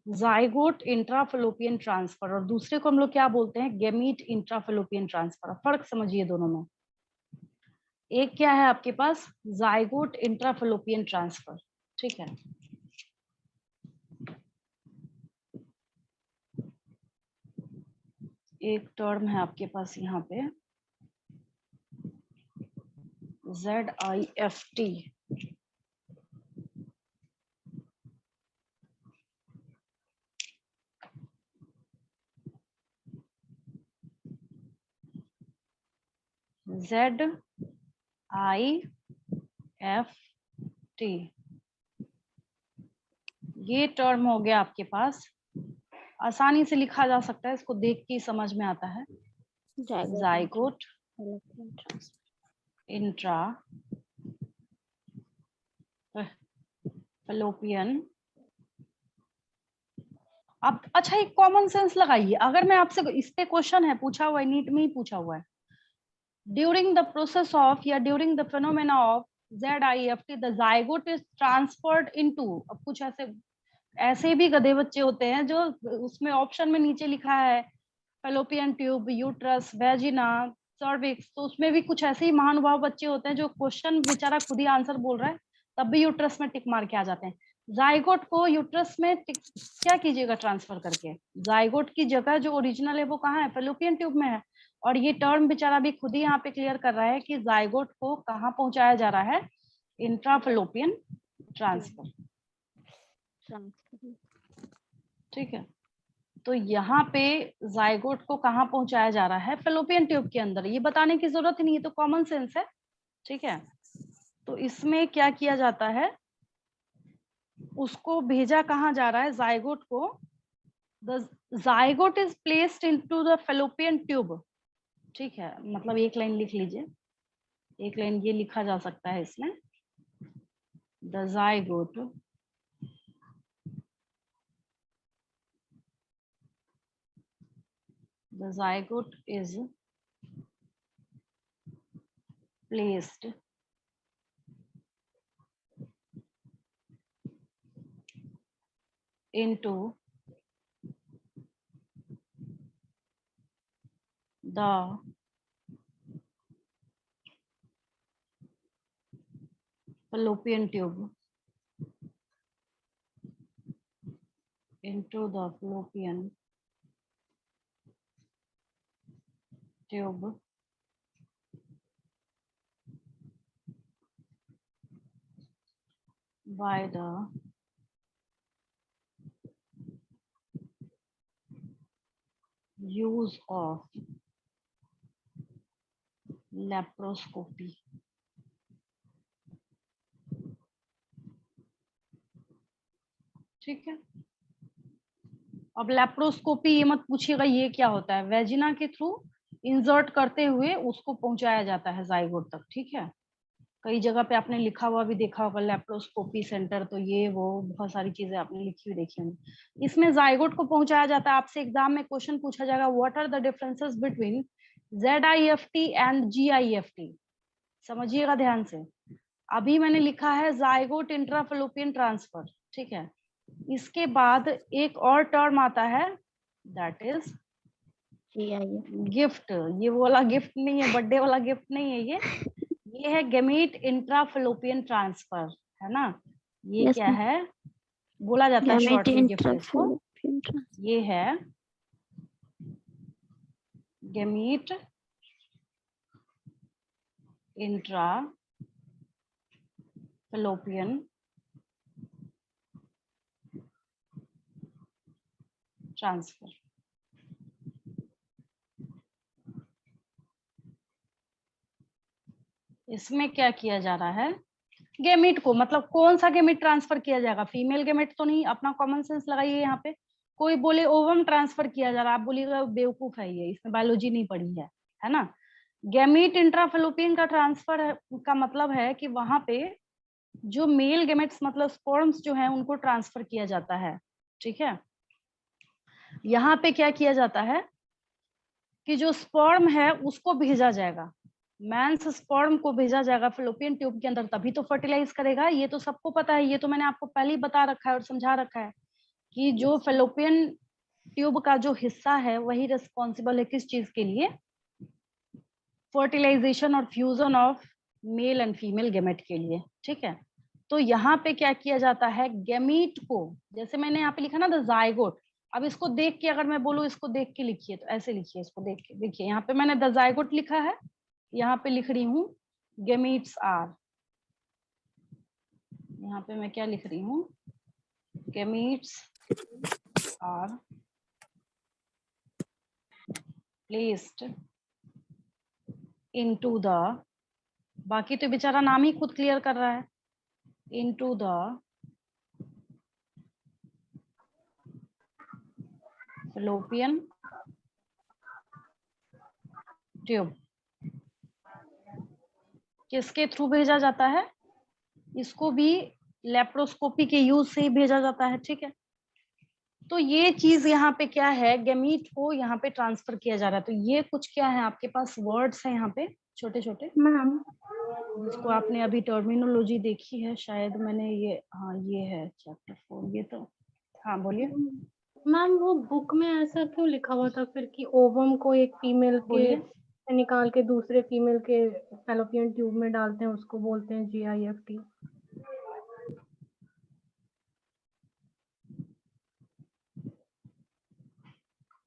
जाइगोट इंट्राफेलोपियन ट्रांसफर, और दूसरे को हम लोग क्या बोलते हैं, गेमीट इंट्राफेलोपियन ट्रांसफर। फर्क समझिए दोनों में। एक क्या है आपके पास, जाइगोट इंट्राफेलोपियन ट्रांसफर, ठीक है। एक टर्म है आपके पास यहाँ पे ZIFT, ZIFT, ये टर्म हो गया आपके पास। आसानी से लिखा जा सकता है, इसको देख के ही समझ में आता है। Zygote intra fallopian. अब अच्छा, एक कॉमन सेंस लगाइए, अगर मैं आपसे, इस पे क्वेश्चन है, पूछा हुआ है, नीट में ही पूछा हुआ है, ड्यूरिंग द प्रोसेस ऑफ या during the phenomena of ZIFT the zygote is transferred into. अब कुछ ऐसे भी गधे बच्चे होते हैं जो उसमें ऑप्शन में नीचे लिखा है fallopian tube, uterus, vagina, cervix, तो उसमें भी कुछ ऐसे ही महानुभाव बच्चे होते हैं जो क्वेश्चन बेचारा खुद ही आंसर बोल रहा है तब भी यूट्रस में टिक मार के आ जाते हैं। जाइगोट को यूट्रस में क्या कीजिएगा, ट्रांसफर करके। जाइगोट की जगह जो ओरिजिनल है वो कहाँ है, फेलोपियन ट्यूब में है। और ये टर्म बेचारा भी खुद ही यहाँ पे क्लियर कर रहा है कि जाइगोट को कहाँ पहुंचाया जा रहा है, इंट्राफेलोपियन ट्रांसफर, ठीक है। तो यहाँ पे जाइगोट को कहाँ पहुंचाया जा रहा है, फेलोपियन ट्यूब के अंदर। ये बताने की जरूरत ही नहीं है, तो कॉमन सेंस है, ठीक है। तो इसमें क्या किया जाता है, उसको भेजा कहाँ जा रहा है, जाइगोट को। The zygote is placed into the fallopian tube, ठीक है। मतलब एक लाइन लिख लीजिए, एक लाइन ये लिखा जा सकता है इसमें, the zygote is placed into the fallopian tube, into the fallopian tube by the use of laparoscopy, ठीक है। अब लेप्रोस्कोपी ये मत पूछिएगा ये क्या होता है, वेजिना के थ्रू इंसर्ट करते हुए उसको पहुंचाया जाता है जाइगोट तक, ठीक है। कई जगह पे आपने लिखा हुआ भी देखा होगा लेप्रोस्कोपी सेंटर, तो ये वो बहुत सारी चीजें आपने लिखी हुई देखी होंगी। इसमें जाइगोट को पहुंचाया जाता है। आपसे एग्जाम में क्वेश्चन पूछा जाएगा, what are the differences between ZIFT and GIFT। समझिएगा ध्यान से। अभी मैंने लिखा है जाइगोट इंट्राफेलोपियन ट्रांसफर, ठीक है। इसके बाद एक और टर्म आता है, दैट इज गिफ्ट। ये वो वाला गिफ्ट नहीं है, बर्थडे वाला गिफ्ट नहीं है ये है गेमीट इंट्राफेलोपियन ट्रांसफर, है ना। ये Yes, क्या ma'am. है, बोला जाता है शॉर्ट में गिफ्ट इसको। ये है गेमीट इंट्राफेलोपियन ट्रांसफर। इसमें क्या किया जा रहा है, गेमिट को, मतलब कौन सा गेमिट ट्रांसफर किया जाएगा, फीमेल गेमिट तो नहीं। अपना कॉमन सेंस लगाइए यहाँ पे। कोई बोले ओवम ट्रांसफर किया जा रहा है, आप बोलिएगा बेवकूफ है ये, इसमें बायोलॉजी नहीं पढ़ी है ना। गेमिट इंट्राफेलोपियन का ट्रांसफर का मतलब है कि वहां पे जो मेल गेमेट्स मतलब स्पर्म्स जो है उनको ट्रांसफर किया जाता है, ठीक है। यहाँ पे क्या किया जाता है कि जो स्पर्म है उसको भेजा जाएगा, मैंस स्पर्म को भेजा जाएगा फेलोपियन ट्यूब के अंदर, तभी तो फर्टिलाइज करेगा। ये तो सबको पता है, ये तो मैंने आपको पहले ही बता रखा है और समझा रखा है। कि जो फेलोपियन ट्यूब का जो हिस्सा है वही रिस्पॉन्सिबल है किस चीज के लिए, फर्टिलाइजेशन और fusion of male and female gamete के लिए, ठीक है। तो यहाँ पे क्या किया जाता है, गेमीट को, जैसे मैंने यहाँ पे लिखा ना द जायगोट, अब इसको देख के अगर मैं बोलूँ इसको देख के लिखिए तो ऐसे लिखिए, इसको देख के देखिए, यहाँ पे मैंने द जायगोट लिखा है, यहाँ पे लिख रही हूँ गेमीट्स आर, यहाँ पे मैं क्या लिख रही हूँ, gametes are placed into the, बाकी तो बेचारा नाम ही खुद क्लियर कर रहा है, इनटू द fallopian ट्यूब। किसके थ्रू भेजा जाता है, इसको भी लेप्रोस्कोपी के यूज से ही भेजा जाता है, ठीक है। तो ये चीज यहाँ पे क्या है, गेमीट को यहाँ पे ट्रांसफर किया जा रहा है। तो ये कुछ क्या है आपके पास वर्ड्स है यहाँ पे छोटे छोटे, मैम जिसको आपने अभी टर्मिनोलॉजी देखी है शायद, मैंने ये, हाँ ये है चैप्टर 4, ये तो, हाँ बोलिए मैम वो बुक में ऐसा क्यों लिखा हुआ था फिर कि ओवम को एक फीमेल के बोलिए। से निकाल के दूसरे फीमेल के फैलोपियन ट्यूब में डालते हैं, उसको बोलते हैं GIFT।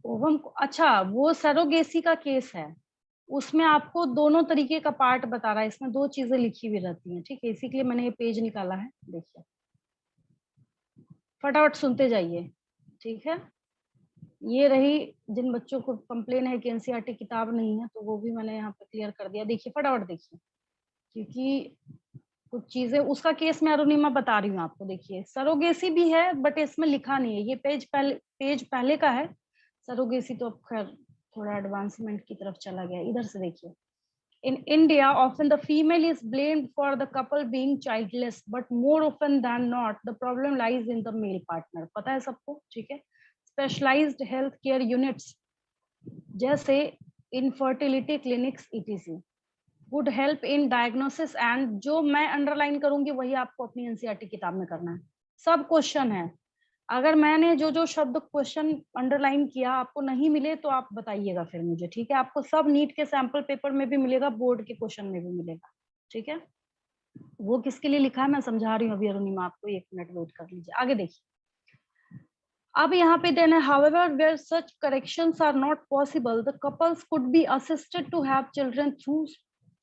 ओवम को, अच्छा वो सरोगेसी का केस है, उसमें आपको दोनों तरीके का पार्ट बता रहा है, इसमें दो चीजें लिखी हुई रहती हैं, ठीक है। इसीलिए मैंने ये पेज निकाला है, देखिए फटाफट सुनते जाइए, ठीक है। ये रही, जिन बच्चों को कंप्लेन है कि एनसीईआरटी किताब नहीं है, तो वो भी मैंने यहाँ पे क्लियर कर दिया। देखिए फटाफट देखिए, क्योंकि कुछ चीजें, उसका केस मैं अरुणिमा बता रही हूँ आपको। देखिए सरोगेसी भी है बट इसमें लिखा नहीं है, ये पेज पहले का है, सरोगेसी तो अब खैर थोड़ा एडवांसमेंट की तरफ चला गया। इधर से देखिए, in India often the female is blamed for the couple being childless, but more often than not the problem lies in the male partner। पता है सबको, ठीक है। स्पेशलाइज्ड हेल्थ केयर यूनिट्स जैसे infertility clinics etc would help in diagnosis, and जो मैं underline करूंगी वही आपको अपनी एनसीईआरटी किताब में करना है। सब क्वेश्चन है, अगर मैंने जो जो शब्द क्वेश्चन अंडरलाइन किया आपको नहीं मिले तो आप बताइएगा फिर मुझे, ठीक है। आपको सब नीट के सैंपल पेपर में भी मिलेगा, बोर्ड के क्वेश्चन में भी मिलेगा, ठीक है। वो किसके लिए लिखा है मैं समझा रही हूँ अभी अरुणिमा आपको, 1 मिनट वेट कर लीजिए। आगे देखिए, अब यहाँ पे देना है however where such corrections are not possible the couples could be assisted to have children through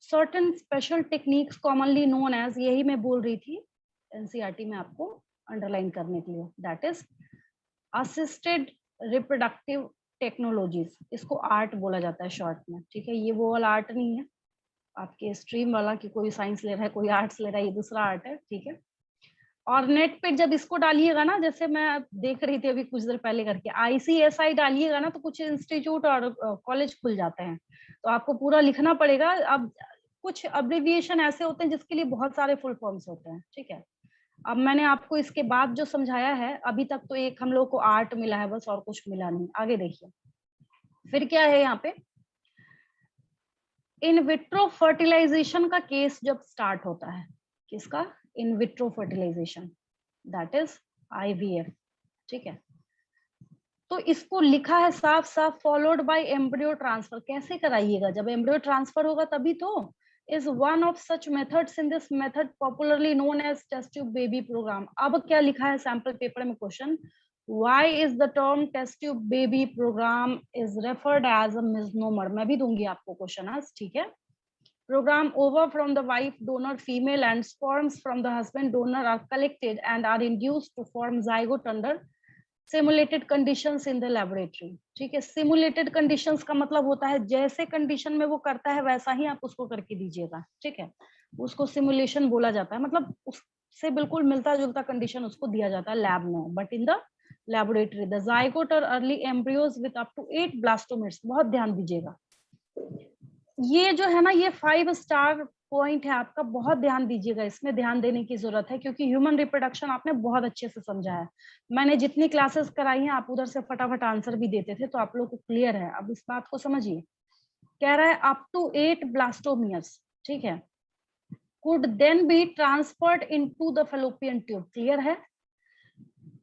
certain special techniques commonly known as, यही मैं बोल रही थी एनसीईआरटी में आपको अंडरलाइन करने के लिए, that is assisted reproductive technologies. इसको आर्ट बोला जाता है शॉर्ट में, ठीक है। ये वो वाला आर्ट नहीं है आपके स्ट्रीम वाला कि कोई साइंस ले रहा है कोई आर्ट्स ले रहा है, ये दूसरा आर्ट है, ठीक है। और नेट पे जब इसको डालिएगा ना, जैसे मैं देख रही थी अभी कुछ देर पहले करके, ICSI डालिएगा ना तो कुछ इंस्टीट्यूट और कॉलेज खुल जाते हैं, तो आपको पूरा लिखना पड़ेगा। अब कुछ अब्रिविएशन ऐसे होते हैं जिसके लिए बहुत सारे फुल फॉर्म्स होते हैं, ठीक है। अब मैंने आपको इसके बाद जो समझाया है, अभी तक तो एक हम लोग को आर्ट मिला है बस, और कुछ मिला नहीं। आगे देखिए फिर क्या है यहाँ पे, इन विट्रो फर्टिलाइजेशन का केस जब स्टार्ट होता है, किसका, in vitro fertilization, that is IVF, ठीक है। तो इसको लिखा है साफ साफ, फॉलोड बाय एम्ब्रियो ट्रांसफर। कैसे कराइएगा, जब एम्ब्रियो ट्रांसफर होगा तभी तो। is one of such methods, in this method popularly known as test tube baby program। अब क्या लिखा है सैंपल पेपर में question, why is the term test tube baby program is referred as a misnomer। मैं भी दूंगी आपको question आज, ठीक है। program over from the wife donor female and sperms from the husband donor are collected and are induced to form zygote under simulated conditions in the laboratory, ठीक है। simulated conditions का मतलब होता है जैसे कंडीशन में वो करता है वैसा ही आप उसको करके दीजिएगा, ठीक है। उसको सिमुलेशन बोला जाता है, मतलब उससे बिल्कुल मिलता जुलता कंडीशन उसको दिया जाता है लैब में, but in the laboratory the zygote or early embryos with up to 8 blastomeres। बहुत ध्यान दीजिएगा, ये जो है ना ये 5 स्टार पॉइंट है आपका, बहुत ध्यान दीजिएगा, इसमें ध्यान देने की जरूरत है, क्योंकि ह्यूमन रिप्रोडक्शन आपने बहुत अच्छे से समझा है। मैंने जितनी क्लासेस कराई हैं आप उधर से फटाफट आंसर भी देते थे, तो आप लोग को क्लियर है। अब इस बात को समझिए, कह रहा है अप टू 8 ब्लास्टोमियर्स, ठीक है, could then be transferred into the fallopian tube। Clear है,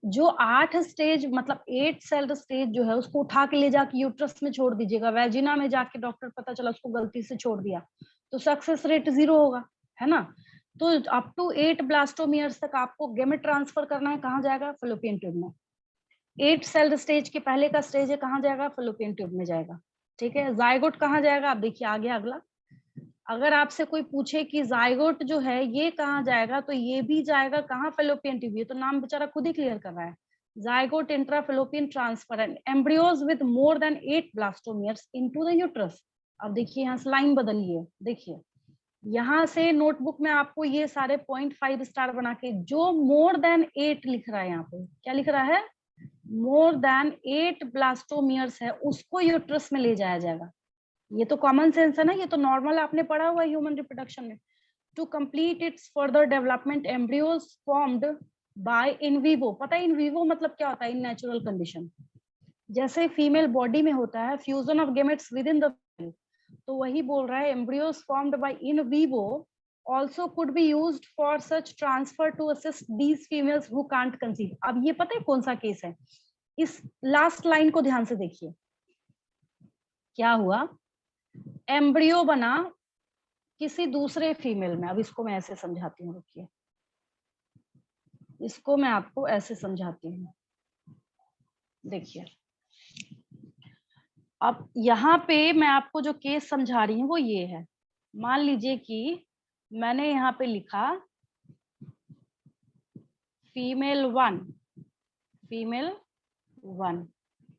जो 8 स्टेज मतलब 8 सेल्ड स्टेज जो है उसको उठा के ले जाके यूट्रस में छोड़ दीजिएगा, वेजिना में जाके डॉक्टर पता चला उसको गलती से छोड़ दिया, तो सक्सेस रेट 0 होगा, है ना। तो अप टू 8 ब्लास्टोमियर्स तक आपको गैमेट ट्रांसफर करना है, कहाँ जाएगा? फैलोपियन ट्यूब में। 8 सेल्ड स्टेज के पहले का स्टेज है, कहाँ जाएगा? फैलोपियन ट्यूब में जाएगा, ठीक है। जायगोट कहाँ जाएगा? आप देखिए आगे अगला, अगर आपसे कोई पूछे कि जायगोट जो है ये कहाँ जाएगा, तो ये भी जाएगा कहाँ? Fallopian tube. ये तो नाम बेचारा खुद ही क्लियर कर रहा है, zygote intrafallopian transfer and embryos with more than 8 blastomeres into the uterus. अब देखिए यहाँ से लाइन बदलिए, देखिए यहाँ से नोटबुक में आपको ये सारे 0.5 स्टार बना के, जो मोर देन 8 लिख रहा है, यहाँ पे क्या लिख रहा है? मोर देन 8 ब्लास्टोमियर्स है, उसको यूट्रस में ले जाया जाएगा। ये तो कॉमन सेंस है ना, ये तो नॉर्मल आपने पढ़ा हुआ है ह्यूमन रिप्रोडक्शन में। To complete its further development embryos formed by in vivo. पता है इन विवो मतलब क्या होता है? In natural condition. जैसे फीमेल बॉडी में होता है fusion of gametes within the, तो वही बोल रहा है embryos formed by in vivo also could be used for such transfer to assist these females who can't conceive। अब ये पता है कौन सा केस है? इस लास्ट लाइन को ध्यान से देखिए, क्या हुआ? एम्ब्रियो बना किसी दूसरे फीमेल में। अब इसको मैं ऐसे समझाती हूँ, रुकिए, इसको मैं आपको ऐसे समझाती हूँ, देखिए। अब यहाँ पे मैं आपको जो केस समझा रही हूँ वो ये है, मान लीजिए कि मैंने यहाँ पे लिखा फीमेल 1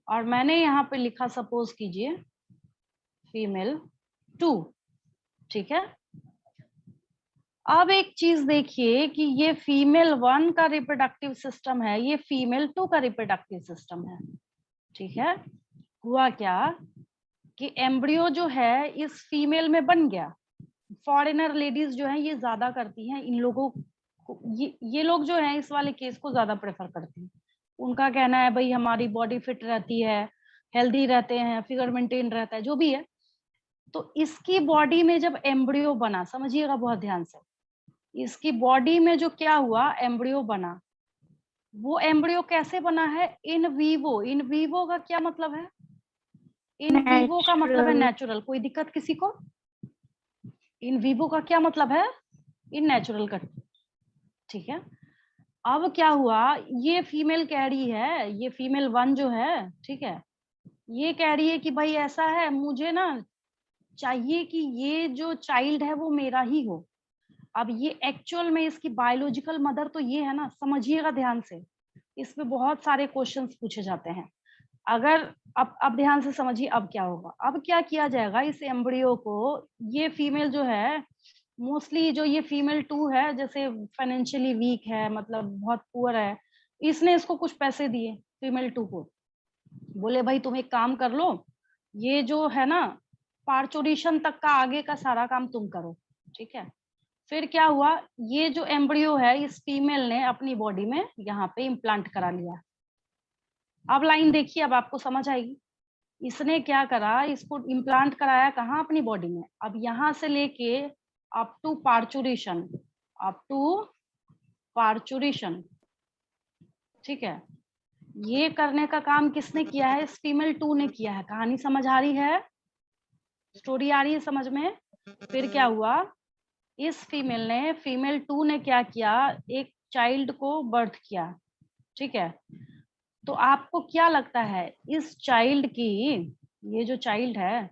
और मैंने यहाँ पे लिखा सपोज कीजिए फीमेल 2, ठीक है। अब एक चीज देखिए कि ये फीमेल 1 का रिप्रोडक्टिव सिस्टम है, ये फीमेल 2 का रिप्रोडक्टिव सिस्टम है, ठीक है। हुआ क्या कि एम्ब्रियो जो है इस फीमेल में बन गया। फॉरेनर लेडीज जो है ये ज्यादा करती हैं, इन लोगों को, ये लोग जो हैं इस वाले केस को ज्यादा प्रेफर करती हैं। उनका कहना है भाई हमारी बॉडी फिट रहती है, हेल्दी रहते हैं, फिगर मेंटेन रहता है, जो भी है। तो इसकी बॉडी में जब एम्ब्रियो बना, समझिएगा बहुत ध्यान से, इसकी बॉडी में जो क्या हुआ, एम्ब्रियो बना, वो एम्ब्रियो कैसे बना है? In vivo. इन वीवो का क्या मतलब है? इन वीवो का मतलब है नेचुरल। कोई दिक्कत किसी को? इन वीवो का क्या मतलब है? इन नेचुरल का, ठीक है। अब क्या हुआ, ये फीमेल कह रही है, ये फीमेल 1 जो है, ठीक है, ये कह रही है कि भाई ऐसा है, मुझे ना चाहिए कि ये जो चाइल्ड है वो मेरा ही हो। अब ये एक्चुअल में इसकी बायोलॉजिकल मदर तो ये है ना, समझिएगा ध्यान से, इसमें बहुत सारे क्वेश्चंस पूछे जाते हैं। अगर अब ध्यान से समझिए, अब क्या होगा, अब क्या किया जाएगा, इस एम्ब्रियो को, ये फीमेल जो है, मोस्टली जो ये फीमेल 2 है, जैसे फाइनेंशियली वीक है, मतलब बहुत पुअर है, इसने इसको कुछ पैसे दिए फीमेल 2 को, बोले भाई तुम एक काम कर लो, ये जो है ना पार्चुरेशन तक का आगे का सारा काम तुम करो, ठीक है। फिर क्या हुआ, ये जो एम्ब्रियो है इस फीमेल ने अपनी बॉडी में यहाँ पे इम्प्लांट करा लिया। अब लाइन देखिए, अब आपको समझ आएगी। इसने क्या करा, इसको इम्प्लांट कराया कहाँ? अपनी बॉडी में। अब यहाँ से लेके अप टू पार्चुरेशन, ठीक है, ये करने का काम किसने किया है? इस फीमेल 2 ने किया है। कहानी समझ आ रही है? स्टोरी आ रही है समझ में? फिर क्या हुआ, इस फीमेल 2 ने क्या किया, एक चाइल्ड को बर्थ किया, ठीक है। तो आपको क्या लगता है, इस चाइल्ड की, ये जो चाइल्ड है,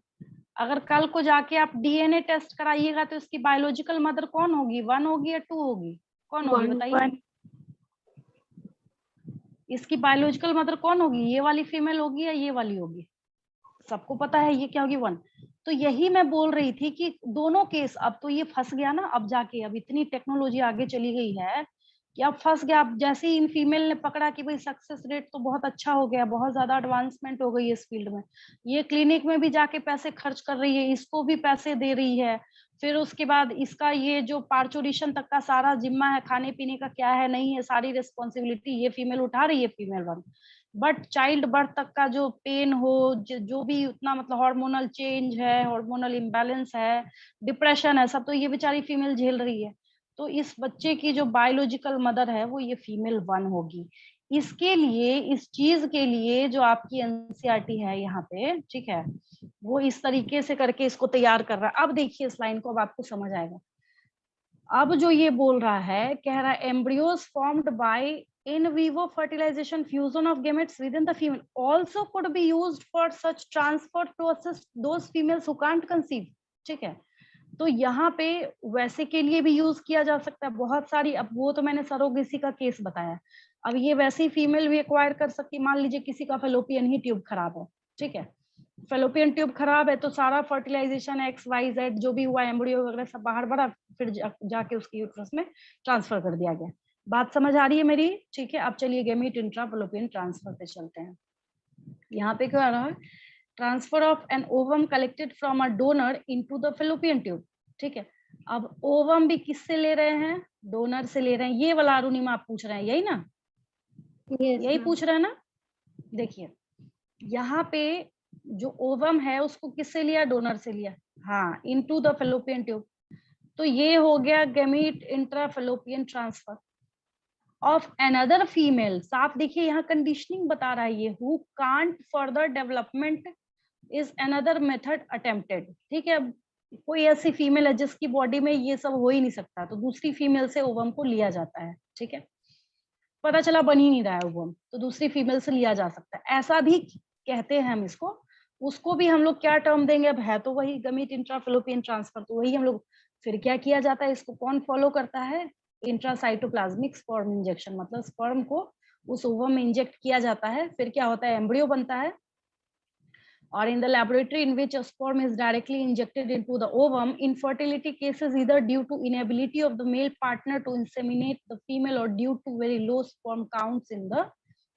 अगर कल को जाके आप डीएनए टेस्ट कराइएगा तो इसकी बायोलॉजिकल मदर कौन होगी? 1 होगी या 2 होगी? कौन होगी बताइए? इसकी बायोलॉजिकल मदर कौन होगी? ये वाली फीमेल होगी या ये वाली होगी? सबको पता है ये क्या होगी? 1। तो यही मैं बोल रही थी कि दोनों केस, अब तो ये फंस गया ना, अब जाके अब इतनी टेक्नोलॉजी आगे चली गई है कि अब फंस गया। अब जैसे ही इन फीमेल ने पकड़ा कि भाई सक्सेस रेट तो बहुत अच्छा हो गया, बहुत ज्यादा एडवांसमेंट हो गई है इस फील्ड में, ये क्लिनिक में भी जाके पैसे खर्च कर रही है, इसको भी पैसे दे रही है, फिर उसके बाद इसका ये जो पार्चुरेशन तक का सारा जिम्मा है, खाने पीने का क्या है नहीं है, सारी रिस्पॉन्सिबिलिटी ये फीमेल उठा रही है, फीमेल 1। बट चाइल्ड बर्थ तक का जो पेन हो, जो भी उतना मतलब हार्मोनल चेंज है, हार्मोनल इम्बैलेंस है, डिप्रेशन है, सब तो ये बेचारी फीमेल झेल रही है। तो इस बच्चे की जो बायोलॉजिकल मदर है वो ये फीमेल 1 होगी। इसके लिए, इस चीज के लिए जो आपकी एनसीईआरटी है यहाँ पे, ठीक है, वो इस तरीके से करके इसको तैयार कर रहा है। अब देखिए इस लाइन को, अब आपको समझ आएगा। अब जो ये बोल रहा है, कह रहा है embryos formed by in vivo fertilization fusion of gametes within the female also could be used for such transfer to assist those females who can't conceive. ठीक है, तो यहाँ पे वैसे के लिए भी यूज किया जा सकता है बहुत सारी। अब वो तो मैंने सरोगेसी का केस बताया, अब ये वैसे ही फीमेल भी एक्वायर कर सकती है। मान लीजिए किसी का फेलोपियन ही ट्यूब खराब है, ठीक है, फेलोपियन ट्यूब खराब है तो सारा फर्टिलाइजेशन XYZ जो भी हुआ, एम्ब्रियो वगैरह सब बाहर बढ़ा, फिर जाके उसके यूट्रस में ट्रांसफर कर दिया गया। बात समझ आ रही है मेरी? ठीक है, अब चलिए गेमीट इंट्रा फेलोपियन ट्रांसफर पे चलते हैं। यहाँ पे क्या आ रहा है, transfer of an ovum collected from a donor into the fallopian tube. ठीक है, अब ओवम भी किससे ले रहे हैं? डोनर से ले रहे हैं। ये वाला अरुणिमा आप पूछ रहे हैं, यही ना? यही पूछ रहे हैं ना? देखिए यहाँ पे जो ओवम है उसको किससे लिया? डोनर से लिया, हाँ, इनटू द फेलोपियन ट्यूब। तो ये हो गया gamete intra fallopian transfer of another female. साफ देखिए यहाँ कंडीशनिंग बता रहा है ये, who can't further development is another method attempted. ठीक है, कोई ऐसी फीमेल है जिसकी बॉडी में ये सब हो ही नहीं सकता, तो दूसरी फीमेल से ओवम को लिया जाता है। ठीक है, पता चला बन ही नहीं रहा है ओवम, तो दूसरी फीमेल से लिया जा सकता है, ऐसा भी कहते हैं हम इसको। उसको भी हम लोग क्या टर्म देंगे? अब है तो वही गमीट इंट्रा फेलोपियन ट्रांसफर, तो वही हम लोग। फिर क्या किया जाता है, इसको कौन फॉलो करता है? इंट्रासाइटोप्लाज्मिक स्पर्म इंजेक्शन, मतलब स्पर्म को उस ओवम में इंजेक्ट किया जाता है, फिर क्या होता है? एम्ब्रियो बनता है। और in the laboratory in which a sperm is directly injected into the ovum, infertility cases either due to inability of the male partner to inseminate the female or due to very low sperm counts in the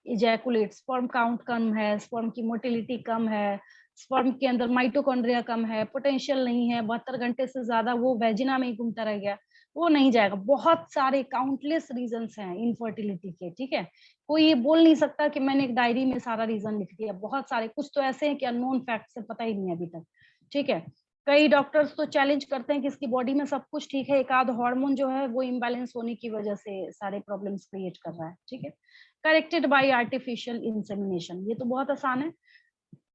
ejaculate. sperm count कम है, sperm की motility कम है, sperm के अंदर mitochondria कम है, potential नहीं है, 72 घंटे से ज्यादा वो वेजिना में ही घूमता रह गया, वो नहीं जाएगा। बहुत सारे काउंटलेस रीजंस हैं इनफर्टिलिटी के। ठीक है, कोई ये बोल नहीं सकता कि मैंने एक डायरी में सारा रीजन लिख दिया, बहुत सारे, कुछ तो ऐसे हैं कि अननोन फैक्ट से पता ही नहीं है अभी तक। ठीक है, कई डॉक्टर्स तो चैलेंज करते हैं कि इसकी बॉडी में सब कुछ ठीक है, एक आध हार्मोन जो है वो इम्बैलेंस होने की वजह से सारे प्रॉब्लम्स क्रिएट कर रहा है। ठीक है, करेक्टेड बाय आर्टिफिशियल इंसेमिनेशन, ये तो बहुत आसान है।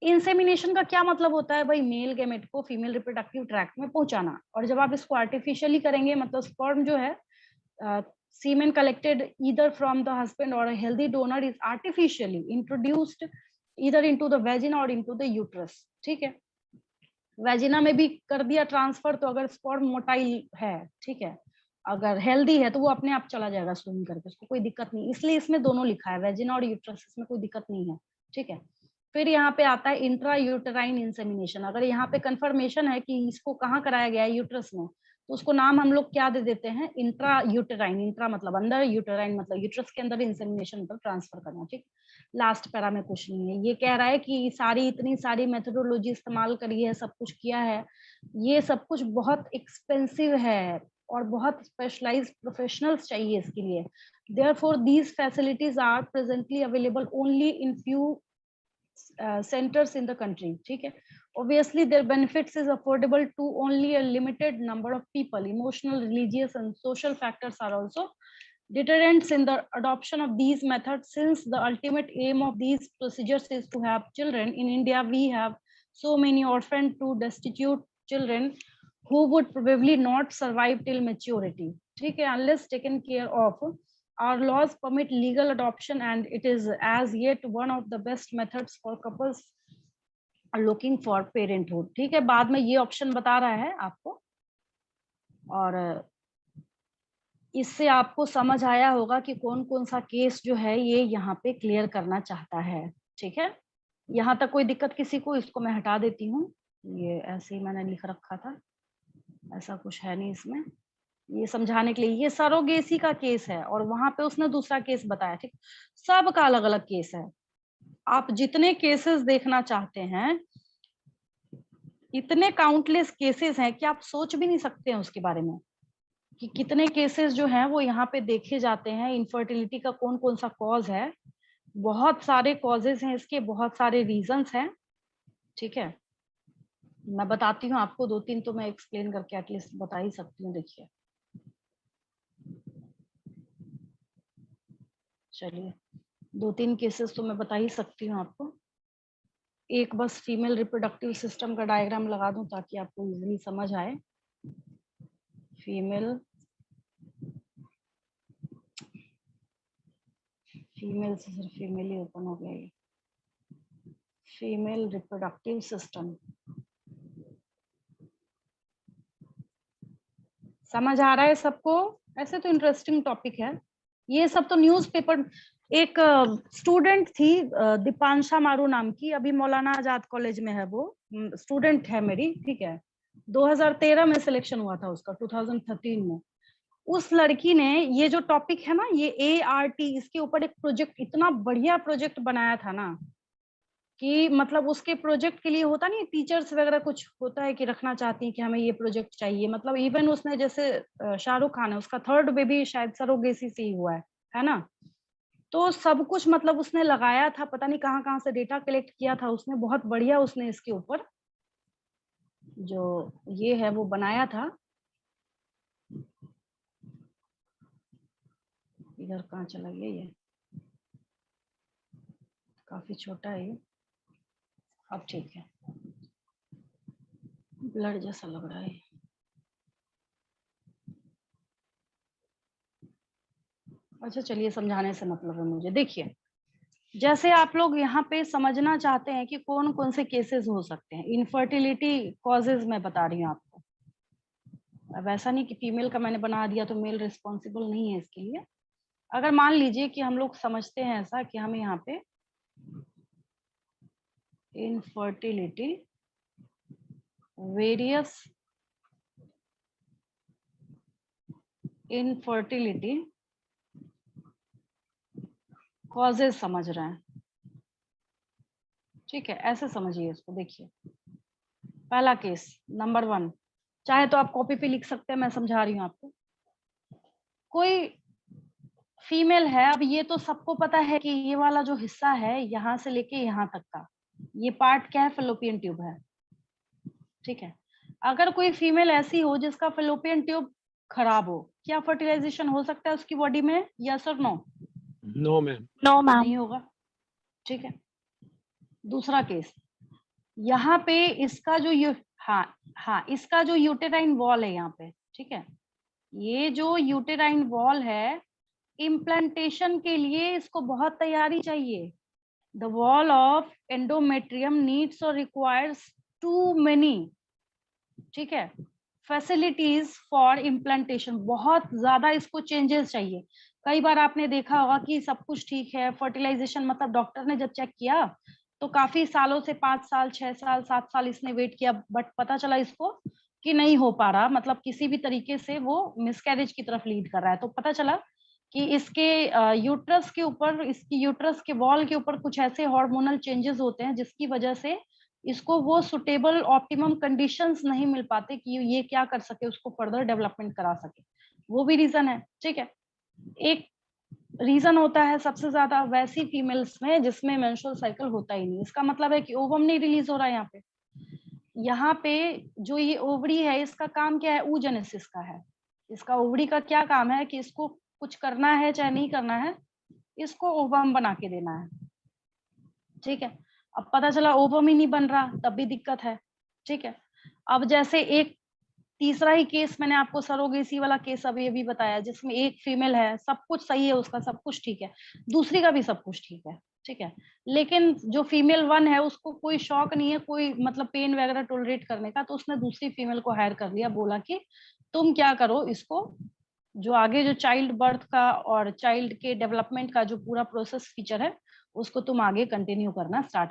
इंसेमिनेशन का क्या मतलब होता है भाई? मेल गेमेट को फीमेल रिप्रोडक्टिव ट्रैक्ट में पहुंचाना। और जब आप इसको आर्टिफिशियली करेंगे, मतलब स्पर्म जो है, semen collected either from the husband or a healthy donor is artificially introduced either into the vagina or into the uterus. ठीक है, वेजिना में भी कर दिया ट्रांसफर, तो अगर स्पर्म मोटाइल है, ठीक है, अगर हेल्दी है तो वो अपने आप चला जाएगा स्विम करके, उसको कोई दिक्कत नहीं। इसलिए इसमें दोनों लिखा है, वेजिना और यूट्रस, इसमें कोई दिक्कत नहीं है। ठीक है, फिर यहाँ पे आता है इंट्रा यूटेराइन इंसेमिनेशन। अगर यहाँ पे कंफर्मेशन है कि इसको कहाँ कराया गया है? यूट्रस में, तो उसको नाम हम लोग क्या दे देते हैं? Intra uterine. इंट्रा मतलब अंदर, यूटेराइन मतलब यूट्रस के अंदर इंसेमिनेशन मतलब ट्रांसफर करना। ठीक, लास्ट पैरा में कुछ नहीं है। ये कह रहा है कि सारी, इतनी सारी मेथोडोलॉजी इस्तेमाल करी है, सब कुछ किया है, ये सब कुछ बहुत एक्सपेंसिव है और बहुत स्पेशलाइज्ड प्रोफेशनल्स चाहिए इसके लिए। Therefore, these facilities are presently available only in few centers in the country. ठीक है, obviously their benefits is affordable to only a limited number of people. Emotional, religious and social factors are also deterrents in the adoption of these methods, since the ultimate aim of these procedures is to have children. In India we have so many orphaned to destitute children who would probably not survive till maturity. ठीक है, unless taken care of. Our laws permit legal adoption and it is as yet one of the best methods for couples looking for parenthood. ठीक है, बाद में ये option बता रहा है आपको, और इससे आपको समझ आया होगा कि कौन कौन सा केस जो है ये यहाँ पे क्लियर करना चाहता है। ठीक है, यहाँ तक कोई दिक्कत किसी को? इसको मैं हटा देती हूँ, ये ऐसे ही मैंने लिख रखा था, ऐसा कुछ है नहीं इसमें, ये समझाने के लिए। ये सरोगेसी का केस है और वहां पे उसने दूसरा केस बताया। ठीक, सबका अलग अलग केस है। आप जितने केसेस देखना चाहते हैं, इतने काउंटलेस केसेस हैं कि आप सोच भी नहीं सकते हैं उसके बारे में कि कितने केसेस जो हैं वो यहाँ पे देखे जाते हैं। इनफर्टिलिटी का कौन कौन सा कॉज है, बहुत सारे कॉजेज हैं इसके, बहुत सारे रीजंस हैं। ठीक है, मैं बताती हूँ आपको, 2-3 तो मैं एक्सप्लेन करके एटलीस्ट बता ही सकती हूँ। देखिए, चलिए 2-3 केसेस तो मैं बता ही सकती हूँ आपको। एक बस फीमेल रिप्रोडक्टिव सिस्टम का डायग्राम लगा दूं ताकि आपको इजीली समझ आए। फीमेल से सिर्फ फीमेल ही ओपन हो गया ये। फीमेल रिप्रोडक्टिव सिस्टम समझ आ रहा है सबको? ऐसे तो इंटरेस्टिंग टॉपिक है ये सब तो। न्यूज़पेपर एक स्टूडेंट थी दीपांशा मारू नाम की, अभी मौलाना आजाद कॉलेज में है, वो स्टूडेंट है मेरी, ठीक है। 2013 में सिलेक्शन हुआ था उसका, 2013 में। उस लड़की ने ये जो टॉपिक है ना, ये ART, इसके ऊपर एक प्रोजेक्ट, इतना बढ़िया प्रोजेक्ट बनाया था ना कि मतलब उसके प्रोजेक्ट के लिए होता नहीं, टीचर्स वगैरह कुछ होता है कि रखना चाहती है कि हमें ये प्रोजेक्ट चाहिए। मतलब इवन उसने जैसे शाहरुख खान है, उसका 3rd बेबी शायद सरोगेसी से ही हुआ है ना। तो सब कुछ मतलब उसने लगाया था, पता नहीं कहाँ कहाँ से डेटा कलेक्ट किया था उसने, बहुत बढ़िया उसने इसके ऊपर जो ये है वो बनाया था। इधर कहाँ चला गया ये, काफी छोटा है ये। अब ठीक है, ब्लड जैसा लग रहा है। अच्छा चलिए, समझाने से मतलब है मुझे। देखिए, जैसे आप लोग यहाँ पे समझना चाहते हैं कि कौन कौन से केसेस हो सकते हैं, इनफर्टिलिटी कॉजेज मैं बता रही हूँ आपको। अब ऐसा नहीं कि फीमेल का मैंने बना दिया तो मेल रिस्पॉन्सिबल नहीं है इसके लिए। अगर मान लीजिए कि हम लोग समझते हैं ऐसा कि हमें यहाँ पे इनफर्टिलिटी वेरियस इनफर्टिलिटी कॉजेज समझ रहे हैं, ठीक है, ऐसे समझिए इसको। देखिए, पहला केस नंबर 1, चाहे तो आप कॉपी पे लिख सकते हैं, मैं समझा रही हूँ आपको। कोई फीमेल है, अब ये तो सबको पता है कि ये वाला जो हिस्सा है यहाँ से लेके यहाँ तक का, ये पार्ट क्या है, फेलोपियन ट्यूब है, ठीक है। अगर कोई फीमेल ऐसी हो जिसका फेलोपियन ट्यूब खराब हो, क्या फर्टिलाइजेशन हो सकता है उसकी बॉडी में? यस और no? No ma'am. No ma'am. नहीं होगा, ठीक है। दूसरा केस, यहाँ पे इसका जो हाँ इसका जो यूटेराइन वॉल है यहाँ पे, ठीक है, ये जो यूटेराइन वॉल है, इम्प्लांटेशन के लिए इसको बहुत तैयारी चाहिए। The wall of endometrium needs और रिक्वायर्स टू मेनी, ठीक है, फैसिलिटीज फॉर इम्प्लांटेशन, बहुत ज्यादा इसको चेंजेस चाहिए। कई बार आपने देखा होगा कि सब कुछ ठीक है, फर्टिलाइजेशन मतलब डॉक्टर ने जब चेक किया तो काफी सालों से 5 साल 6 साल 7 साल इसने वेट किया, बट पता चला इसको कि नहीं हो पा रहा, मतलब किसी भी तरीके से वो मिसकैरेज की तरफ लीड कर रहा है। तो पता चला कि इसके यूट्रस के ऊपर, इसकी यूट्रस के वॉल के ऊपर कुछ ऐसे हार्मोनल चेंजेस होते हैं जिसकी वजह से इसको वो सुटेबल ऑप्टिमम कंडीशंस नहीं मिल पाते कि ये क्या कर सके, उसको फर्दर डेवलपमेंट करा सके। वो भी रीजन है, ठीक है। एक रीजन होता है सबसे ज्यादा वैसी फीमेल्स में जिसमें मेंस्ट्रुअल साइकिल होता ही नहीं, इसका मतलब है कि ओवम नहीं रिलीज हो रहा है। यहाँ पे जो ये ओवरी है, इसका काम क्या है? oogenesis का है। इसका ओवरी का क्या काम है कि इसको कुछ करना है चाहे नहीं करना है, इसको ओवम बना के देना है, ठीक है। अब पता चला ओवम ही नहीं बन रहा, तब भी दिक्कत है, ठीक है। अब जैसे एक तीसरा ही केस मैंने आपको सरोगेसी वाला केस अभी बताया, जिसमें एक फीमेल है, सब कुछ सही है, उसका सब कुछ ठीक है, दूसरी का भी सब कुछ ठीक है, ठीक है। लेकिन जो फीमेल 1 है उसको कोई शौक नहीं है, कोई मतलब पेन वगैरह टोलरेट करने का, तो उसने दूसरी फीमेल को हायर कर लिया, बोला कि तुम क्या करो, इसको जो आगे जो चाइल्ड बर्थ का और चाइल्ड के डेवलपमेंट का जो पूरा प्रोसेस फीचर है, उसको तुम आगे कंटिन्यू करना स्टार्ट